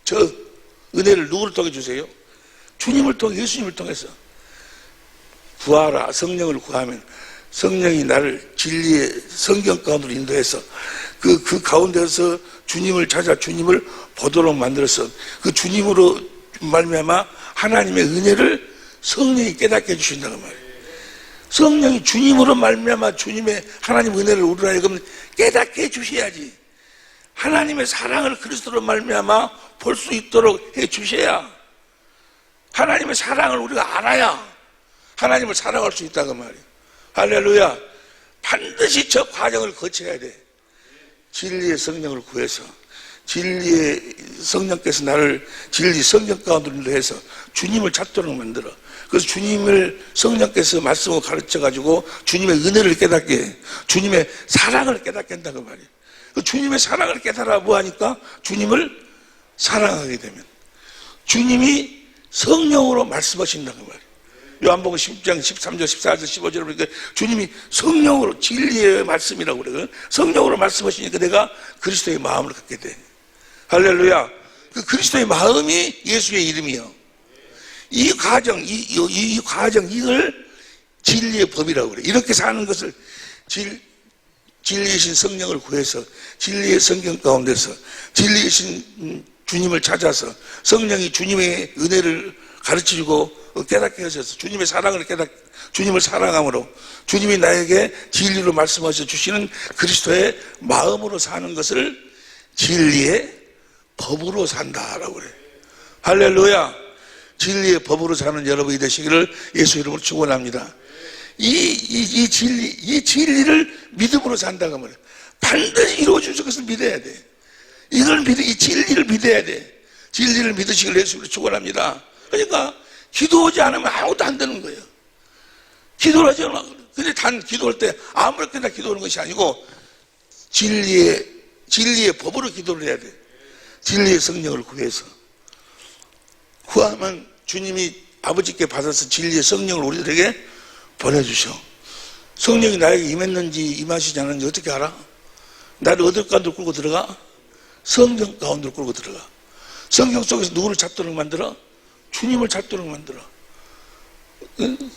저 은혜를 누구를 통해 주세요? 주님을 통해, 예수님을 통해서. 구하라. 성령을 구하면 성령이 나를 진리의 성경 가운데로 인도해서 그 가운데서 주님을 찾아 주님을 보도록 만들어서 그 주님으로 말미암아 하나님의 은혜를 성령이 깨닫게 해주신다는 말이에요. 성령이 주님으로 말미암아 주님의 하나님 은혜를 우리로 하여금 깨닫게 해주셔야지. 하나님의 사랑을 그리스도로 말미암아 볼 수 있도록 해주셔야, 하나님의 사랑을 우리가 알아야 하나님을 사랑할 수 있다고 말이에요. 할렐루야. 반드시 저 과정을 거쳐야 돼. 진리의 성령을 구해서 진리의 성령께서 나를 진리 성령 가운데로 해서 주님을 찾도록 만들어. 그래서 주님을 성령께서 말씀으로 가르쳐가지고 주님의 은혜를 깨닫게, 주님의 사랑을 깨닫게 한다고 말이에요. 그 주님의 사랑을 깨달아 뭐하니까? 주님을 사랑하게 되면 주님이 성령으로 말씀하신다고 말이에요. 요한복음 10장 13절 14절 15절을 보니까 주님이 성령으로, 진리의 말씀이라고 그래요. 성령으로 말씀하시니까 내가 그리스도의 마음을 갖게 돼. 할렐루야. 그 그리스도의 마음이 예수의 이름이요. 이 과정, 이 과정, 이걸 진리의 법이라고 그래. 이렇게 사는 것을 진리이신 성령을 구해서 진리의 성경 가운데서 진리이신 주님을 찾아서 성령이 주님의 은혜를 가르치고 깨닫게 하셔서 주님의 사랑을 주님을 사랑함으로 주님이 나에게 진리로 말씀하셔 주시는 그리스도의 마음으로 사는 것을 진리의 법으로 산다라고 그래. 할렐루야. 진리의 법으로 사는 여러분이 되시기를 예수 이름으로 축원합니다. 이 진리를 믿음으로 산다고 말이야. 반드시 이루어질 것을 믿어야 돼. 이 진리를 믿어야 돼. 진리를 믿으시기를 예수로 축원합니다. 그러니까 기도하지 않으면 아무것도 안 되는 거예요. 기도를 하지 않아. 근데 단 기도할 때 아무렇게나 기도하는 것이 아니고 진리의 법으로 기도를 해야 돼. 진리의 성령을 구해서. 구하면 주님이 아버지께 받아서 진리의 성령을 우리들에게 보내주셔. 성령이 나에게 임했는지 임하시지 않았는지 어떻게 알아? 나를 어딜 가운데로 끌고 들어가? 성경 가운데로 끌고 들어가. 성경 속에서 누구를 찾도록 만들어? 주님을 찾도록 만들어.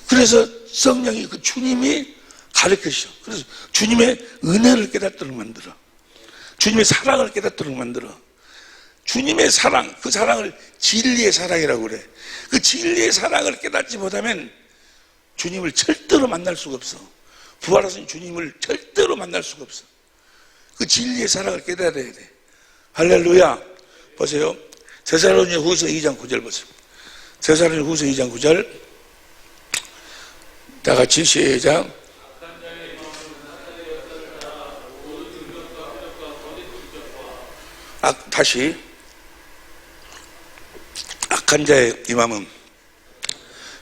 그래서 성령이 그 주님이 가르치셔. 그래서 주님의 은혜를 깨닫도록 만들어. 주님의 사랑을 깨닫도록 만들어. 주님의 사랑, 그 사랑을 진리의 사랑이라고 그래. 그 진리의 사랑을 깨닫지 못하면 주님을 절대로 만날 수가 없어. 부활하신 주님을 절대로 만날 수가 없어. 그 진리의 사랑을 깨달아야 돼. 할렐루야. 보세요. 데살로니가 후서 2장 9절 보세요. 데살로니가 후서 2장 9절 다 같이 시작. 다시. 악한 자의 임함은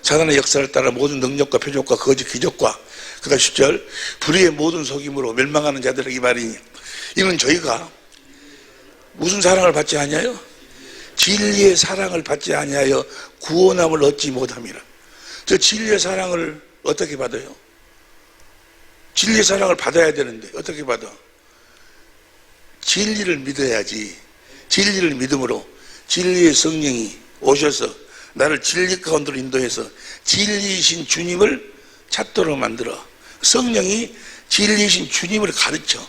사단의 역사를 따라 모든 능력과 표적과 거짓 기적과 그다음 10절 불의의 모든 속임으로 멸망하는 자들에게 말이니 이는 저희가 무슨 사랑을 받지 아니하여? 진리의 사랑을 받지 아니하여 구원함을 얻지 못함이라. 저 진리의 사랑을 어떻게 받아요? 진리의 사랑을 받아야 되는데 어떻게 받아? 진리를 믿어야지. 진리를 믿음으로 진리의 성령이 오셔서 나를 진리 가운데로 인도해서 진리이신 주님을 찾도록 만들어. 성령이 진리이신 주님을 가르쳐.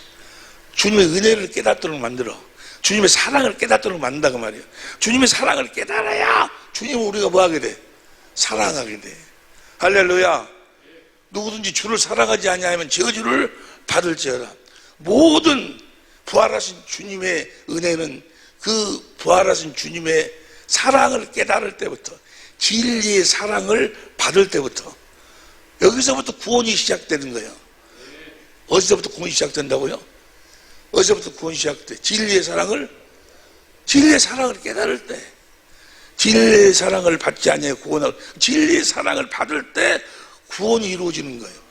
주님의 은혜를 깨닫도록 만들어. 주님의 사랑을 깨닫도록 만든다 그 말이에요. 주님의 사랑을 깨달아야 주님을 우리가 뭐하게 돼? 사랑하게 돼. 할렐루야. 누구든지 주를 사랑하지 아니하면 저주를 받을지어다. 모든 부활하신 주님의 은혜는 그 부활하신 주님의 사랑을 깨달을 때부터, 진리의 사랑을 받을 때부터, 여기서부터 구원이 시작되는 거예요. 어디서부터 구원이 시작된다고요? 어디서부터 구원이 시작돼? 진리의 사랑을 깨달을 때, 진리의 사랑을 받지 아니하여 구원을, 진리의 사랑을 받을 때 구원이 이루어지는 거예요.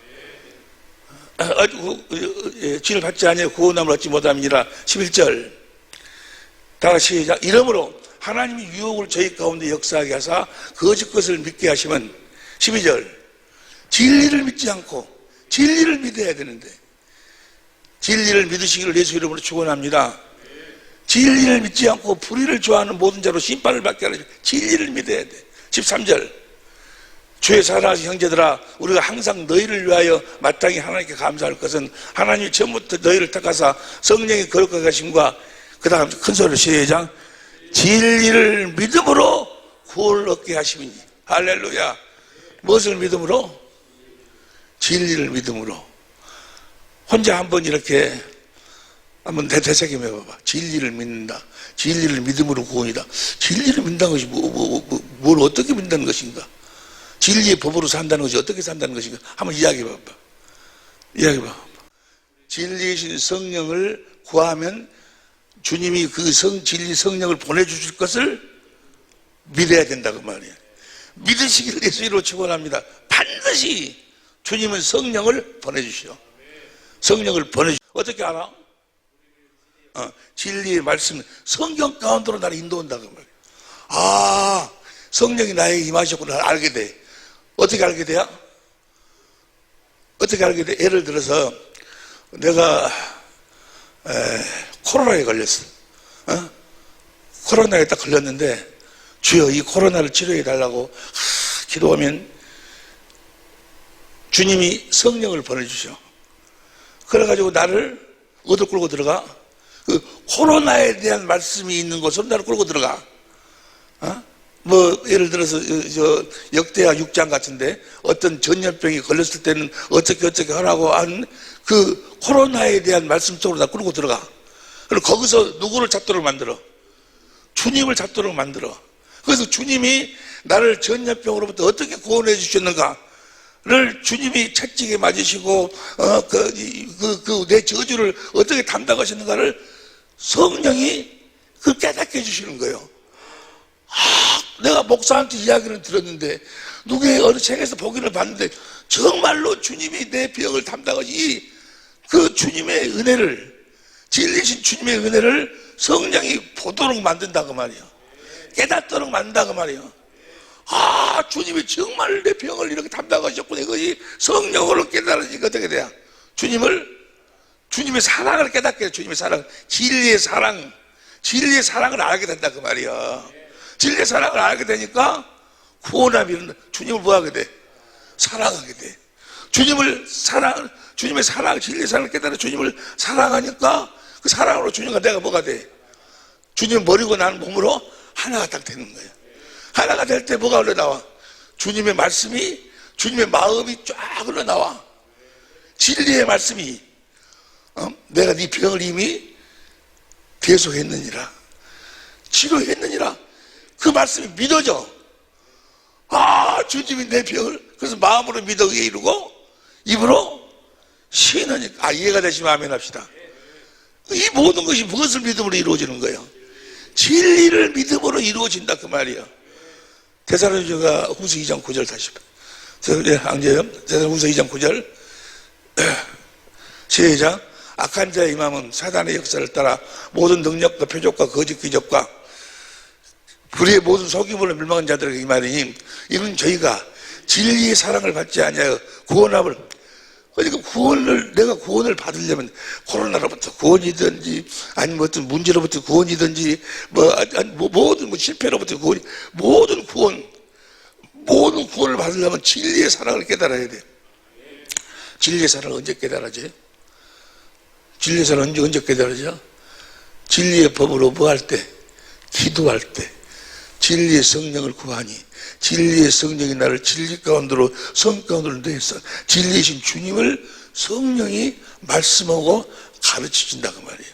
진을 받지 아니하여 구원함을 얻지 못함이니라. 11절 다시 시작. 이러므로 하나님이 유혹을 저희 가운데 역사하게 하사 거짓 것을 믿게 하시면, 12절 진리를 믿지 않고 진리를 믿어야 되는데, 진리를 믿으시기를 예수 이름으로 축원합니다. 진리를 믿지 않고 불의를 좋아하는 모든 자로 심판을 받게 하려. 진리를 믿어야 돼. 13절 주의 사랑하신 형제들아, 우리가 항상 너희를 위하여 마땅히 하나님께 감사할 것은 하나님이 처음부터 너희를 택하사 성령의 거룩하게 하심과, 그 다음 큰 소리로 시작. 진리를 믿음으로 구원을 얻게 하심이니. 할렐루야. 무엇을 믿음으로? 진리를 믿음으로. 혼자 한번 이렇게 한번 되새김해 봐봐. 진리를 믿는다. 진리를 믿음으로 구원이다. 진리를 믿는다는 것이 뭘 어떻게 믿는다는 것인가? 진리의 법으로 산다는 것이 어떻게 산다는 것인가? 한번 이야기해 봐봐. 이야기해 봐봐. 진리이신 성령을 구하면 주님이 그 진리 성령을 보내주실 것을 믿어야 된다고 말이에요. 믿으시기를 예수 이름으로 축원합니다. 반드시 주님은 성령을 보내주시오. 성령을 보내주시오. 어떻게 알아? 진리의 말씀, 성경 가운데로 나를 인도한다고 말이에요. 아, 성령이 나에게 임하셨구나 알게 돼. 어떻게 알게 돼요? 어떻게 알게 돼? 예를 들어서 내가 코로나에 걸렸어. 코로나에 딱 걸렸는데, 주여 이 코로나를 치료해 달라고 기도하면 주님이 성령을 보내주셔. 그래가지고 나를 어디로 끌고 들어가? 그 코로나에 대한 말씀이 있는 곳으로 나를 끌고 들어가. 뭐 예를 들어서 저 역대하 6장 같은데 어떤 전염병이 걸렸을 때는 어떻게 하라고 한 그 코로나에 대한 말씀 쪽으로 나 끌고 들어가. 그리고 거기서 누구를 찾도록 만들어? 주님을 찾도록 만들어. 그래서 주님이 나를 전염병으로부터 어떻게 구원해 주셨는가를 주님이 채찍에 맞으시고 내 저주를 어떻게 담당하셨는가를 성령이 그 깨닫게 해주시는 거예요. 내가 목사한테 이야기를 들었는데, 누구의 어느 책에서 보기를 봤는데, 정말로 주님이 내 병을 담당하시, 그 주님의 은혜를, 진리신 주님의 은혜를 성령이 보도록 만든다고 말이에요. 깨닫도록 만든다고 말이에요. 주님이 정말 내 병을 이렇게 담당하셨구나. 이것이 성령으로 깨달아지니까 어떻게 돼요? 주님의 사랑을 깨닫게 해요. 주님의 사랑, 진리의 사랑을 알게 된다 그 말이에요. 진리의 사랑을 알게 되니까 구원함이 일어나. 주님을 뭐하게 돼? 사랑하게 돼. 주님의 사랑, 진리의 사랑을 깨달아 주님을 사랑하니까 그 사랑으로 주님과 내가 뭐가 돼? 주님을 버리고 나는 몸으로 하나가 딱 되는 거예요. 하나가 될 때 뭐가 흘러나와? 주님의 말씀이, 주님의 마음이 쫙 흘러나와. 진리의 말씀이, 내가 네 병을 이미 대속했느니라, 치료했느니라, 그 말씀이 믿어져. 주님이 내 병을, 그래서 마음으로 믿어 의에 이루고 입으로 시인하니까. 이해가 되시면 아멘 합시다. 이 모든 것이 무엇을 믿음으로 이루어지는 거예요? 진리를 믿음으로 이루어진다 그 말이에요. 데살로니가 후서 2장 9절 다시 데살로니가 후서 2장 9절 시작. 악한 자의 임함은 사단의 역사를 따라 모든 능력과 표적과 거짓 기적과 불의의 모든 속임으로 멸망한 자들에게 임하리니, 이는 저희가 진리의 사랑을 받지 아니하여 구원함을, 그러니까 내가 구원을 받으려면 코로나로부터 구원이든지 아니면 어떤 문제로부터 구원이든지 모든 실패로부터 구원이, 모든 구원을 받으려면 진리의 사랑을 깨달아야 돼. 진리의 사랑을 언제 깨달아져요? 진리의 사랑을 언제 깨달아져? 진리의 법으로 뭐 할 때? 기도할 때. 진리의 성령을 구하니 진리의 성령이 나를 진리 가운데로 성 가운데로 내서 진리이신 주님을 성령이 말씀하고 가르치신다고 말이에요.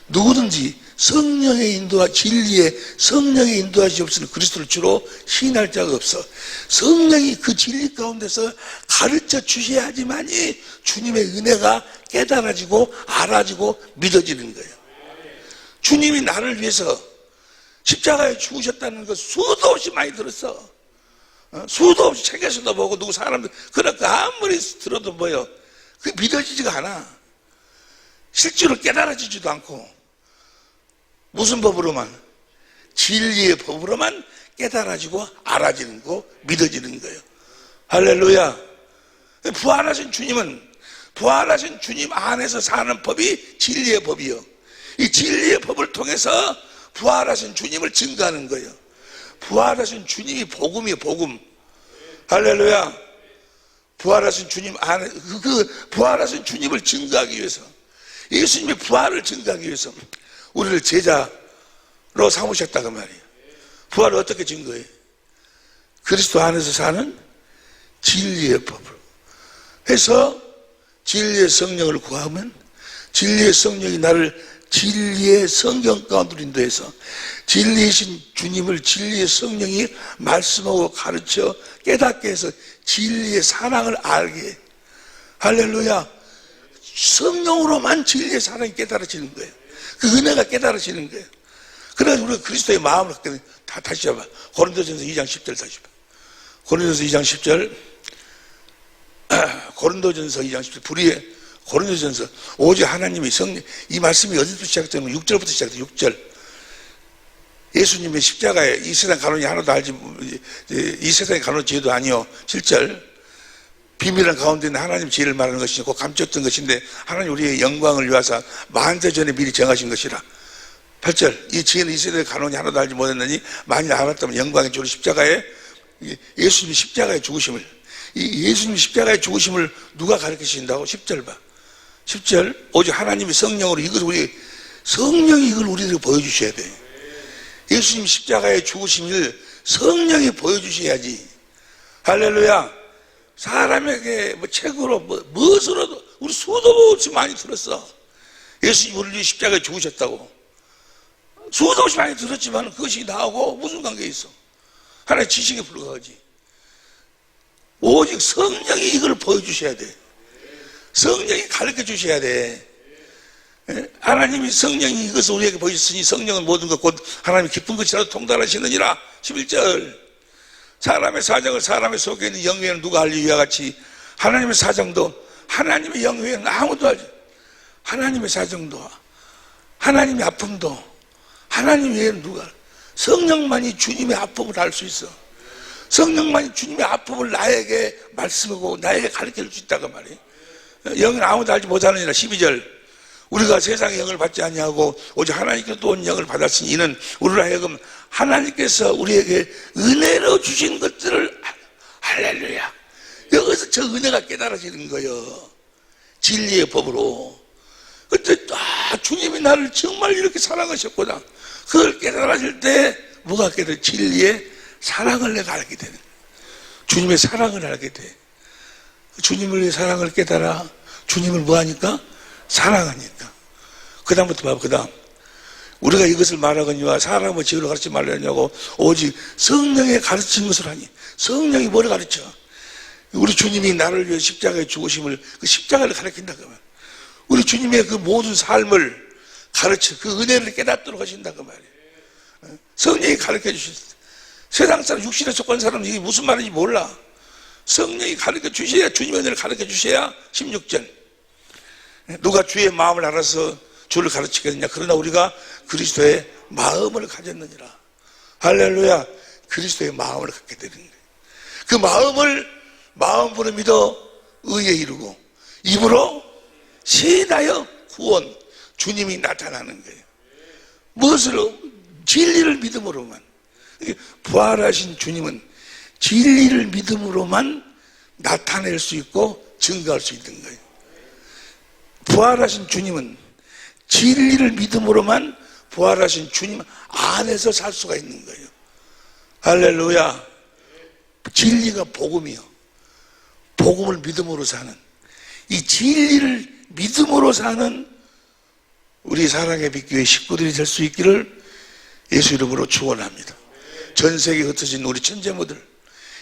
누구든지 성령의 인도와 진리의 성령의 인도하시 없으면 그리스도를 주로 시인할 자가 없어. 성령이 그 진리 가운데서 가르쳐 주셔야지만이 주님의 은혜가 깨달아지고 알아지고 믿어지는 거예요. 주님이 나를 위해서 십자가에 죽으셨다는 거 수도 없이 많이 들었어. 수도 없이 책에서도 보고 누구 사람들 그러니까 아무리 들어도 뭐요, 그게 믿어지지가 않아. 실제로 깨달아지지도 않고. 무슨 법으로만? 진리의 법으로만 깨달아지고 알아지는 거, 믿어지는 거예요. 할렐루야. 부활하신 주님 안에서 사는 법이 진리의 법이요. 이 진리의 법을 통해서 부활하신 주님을 증거하는 거예요. 부활하신 주님이 복음이에요, 복음. 할렐루야. 부활하신 주님 안에, 부활하신 주님을 증거하기 위해서, 예수님의 부활을 증거하기 위해서 우리를 제자로 삼으셨다고 말이에요. 부활을 어떻게 증거해요? 그리스도 안에서 사는 진리의 법으로 해서 진리의 성령을 구하면 진리의 성령이 나를 진리의 성경 가운데로 인도해서 진리이신 주님을 진리의 성령이 말씀하고 가르쳐 깨닫게 해서 진리의 사랑을 알게 해. 할렐루야. 성령으로만 진리의 사랑이 깨달아지는 거예요. 그 은혜가 깨달아지는 거예요. 그래서 우리가 그리스도의 마음을 갖게 되면 다시 봐봐. 고린도전서 2장 10절 다시 봐. 고린도전서 2장 10절. 고린도전서 2장 10절. 불의의 고린도전서. 오직 하나님의 성령. 이 말씀이 어디부터 시작되는 거예요? 6절부터 시작돼요. 6절. 예수님의 십자가에 이 세상 간원이 하나도 알지, 이 세상의 간원 죄도 아니요. 7절. 비밀한 가운데 있는 하나님 지혜를 말하는 것이고 감췄던 것인데 하나님 우리의 영광을 위하사 만세 전에 미리 정하신 것이라. 8절. 이 지혜는 이 세대의 간원이 하나도 알지 못했느니 만일 알았다면 영광의 주로 십자가에, 예수님이 십자가에 죽으심을, 이 예수님이 십자가에 죽으심을 누가 가르치신다고? 10절 봐. 10절. 오직 하나님이 성령으로 성령이 이걸 우리에게 보여주셔야 돼. 예수님 십자가에 죽으심을 성령이 보여주셔야지. 할렐루야. 사람에게 뭐 책으로 무엇으로도 우리 수도 없이 많이 들었어. 예수님 우리 십자가에 죽으셨다고 수도 없이 많이 들었지만 그것이 나하고 무슨 관계 있어? 하나의 지식에 불과하지. 오직 성령이 이걸 보여주셔야 돼. 성령이 가르쳐 주셔야 돼. 하나님이 성령이 이것을 우리에게 보여주셨으니 성령은 모든 것 곧 하나님이 기쁜 것이라도 통달하시느니라. 11절. 사람의 사정을 사람의 속에 있는 영외에는 누가 알리 이와 같이 하나님의 사정도 하나님의 영외에는 아무도 알지. 하나님의 사정도 하나님의 아픔도 하나님 외에는 누가 알아? 성령만이 주님의 아픔을 알 수 있어. 성령만이 주님의 아픔을 나에게 말씀하고 나에게 가르쳐 줄 수 있다고 말이에요. 영은 아무도 알지 못하느니라. 12절. 우리가 세상의 영을 받지 아니하고 오직 하나님께서 또 온 영을 받았으니 이는 우리로 하여금 하나님께서 우리에게 은혜로 주신 것들을, 할렐루야, 여기서 저 은혜가 깨달아지는 거예요. 진리의 법으로. 그때 주님이 나를 정말 이렇게 사랑하셨구나. 그걸 깨달아질 때 뭐가 깨달아? 진리의 사랑을 내가 알게 되는 거예요. 주님의 사랑을 알게 돼. 주님의 사랑을 깨달아. 주님을 뭐하니까? 사랑하니까. 그 다음부터 봐봐. 그 다음 우리가 이것을 말하거니와 사람의 지혜로 가르치지 말라냐고 오직 성령의 가르친 것을 하니. 성령이 뭐를 가르쳐? 우리 주님이 나를 위해 십자가에 죽으심을, 그 십자가를 가르친다 그 말. 우리 주님의 그 모든 삶을 가르쳐 그 은혜를 깨닫도록 하신다 그 말이에요. 성령이 가르쳐 주셨어. 세상 사람, 육신에 속한 사람은 이게 무슨 말인지 몰라. 성령이 가르쳐 주셔야, 주님의 은혜를 가르쳐 주셔야. 16절. 누가 주의 마음을 알아서 주를 가르치겠느냐? 그러나 우리가 그리스도의 마음을 가졌느니라. 할렐루야. 그리스도의 마음을 갖게 되는 거예요. 그 마음으로 믿어 의에 이르고 입으로 시인하여 구원. 주님이 나타나는 거예요. 무엇으로? 진리를 믿음으로만. 부활하신 주님은 진리를 믿음으로만 나타낼 수 있고 증거할 수 있는 거예요. 부활하신 주님은 진리를 믿음으로만 부활하신 주님 안에서 살 수가 있는 거예요. 할렐루야. 진리가 복음이요. 복음을 믿음으로 사는, 이 진리를 믿음으로 사는 우리 사랑의 빛교회 식구들이 될 수 있기를 예수 이름으로 축원합니다. 전 세계에 흩어진 우리 천재모들,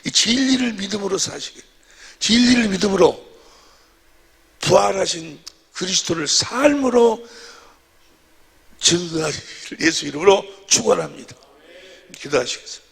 이 진리를 믿음으로 사시길, 진리를 믿음으로 부활하신 그리스도를 삶으로 증거하시길 예수 이름으로 축원합니다. 기도하시겠습니다.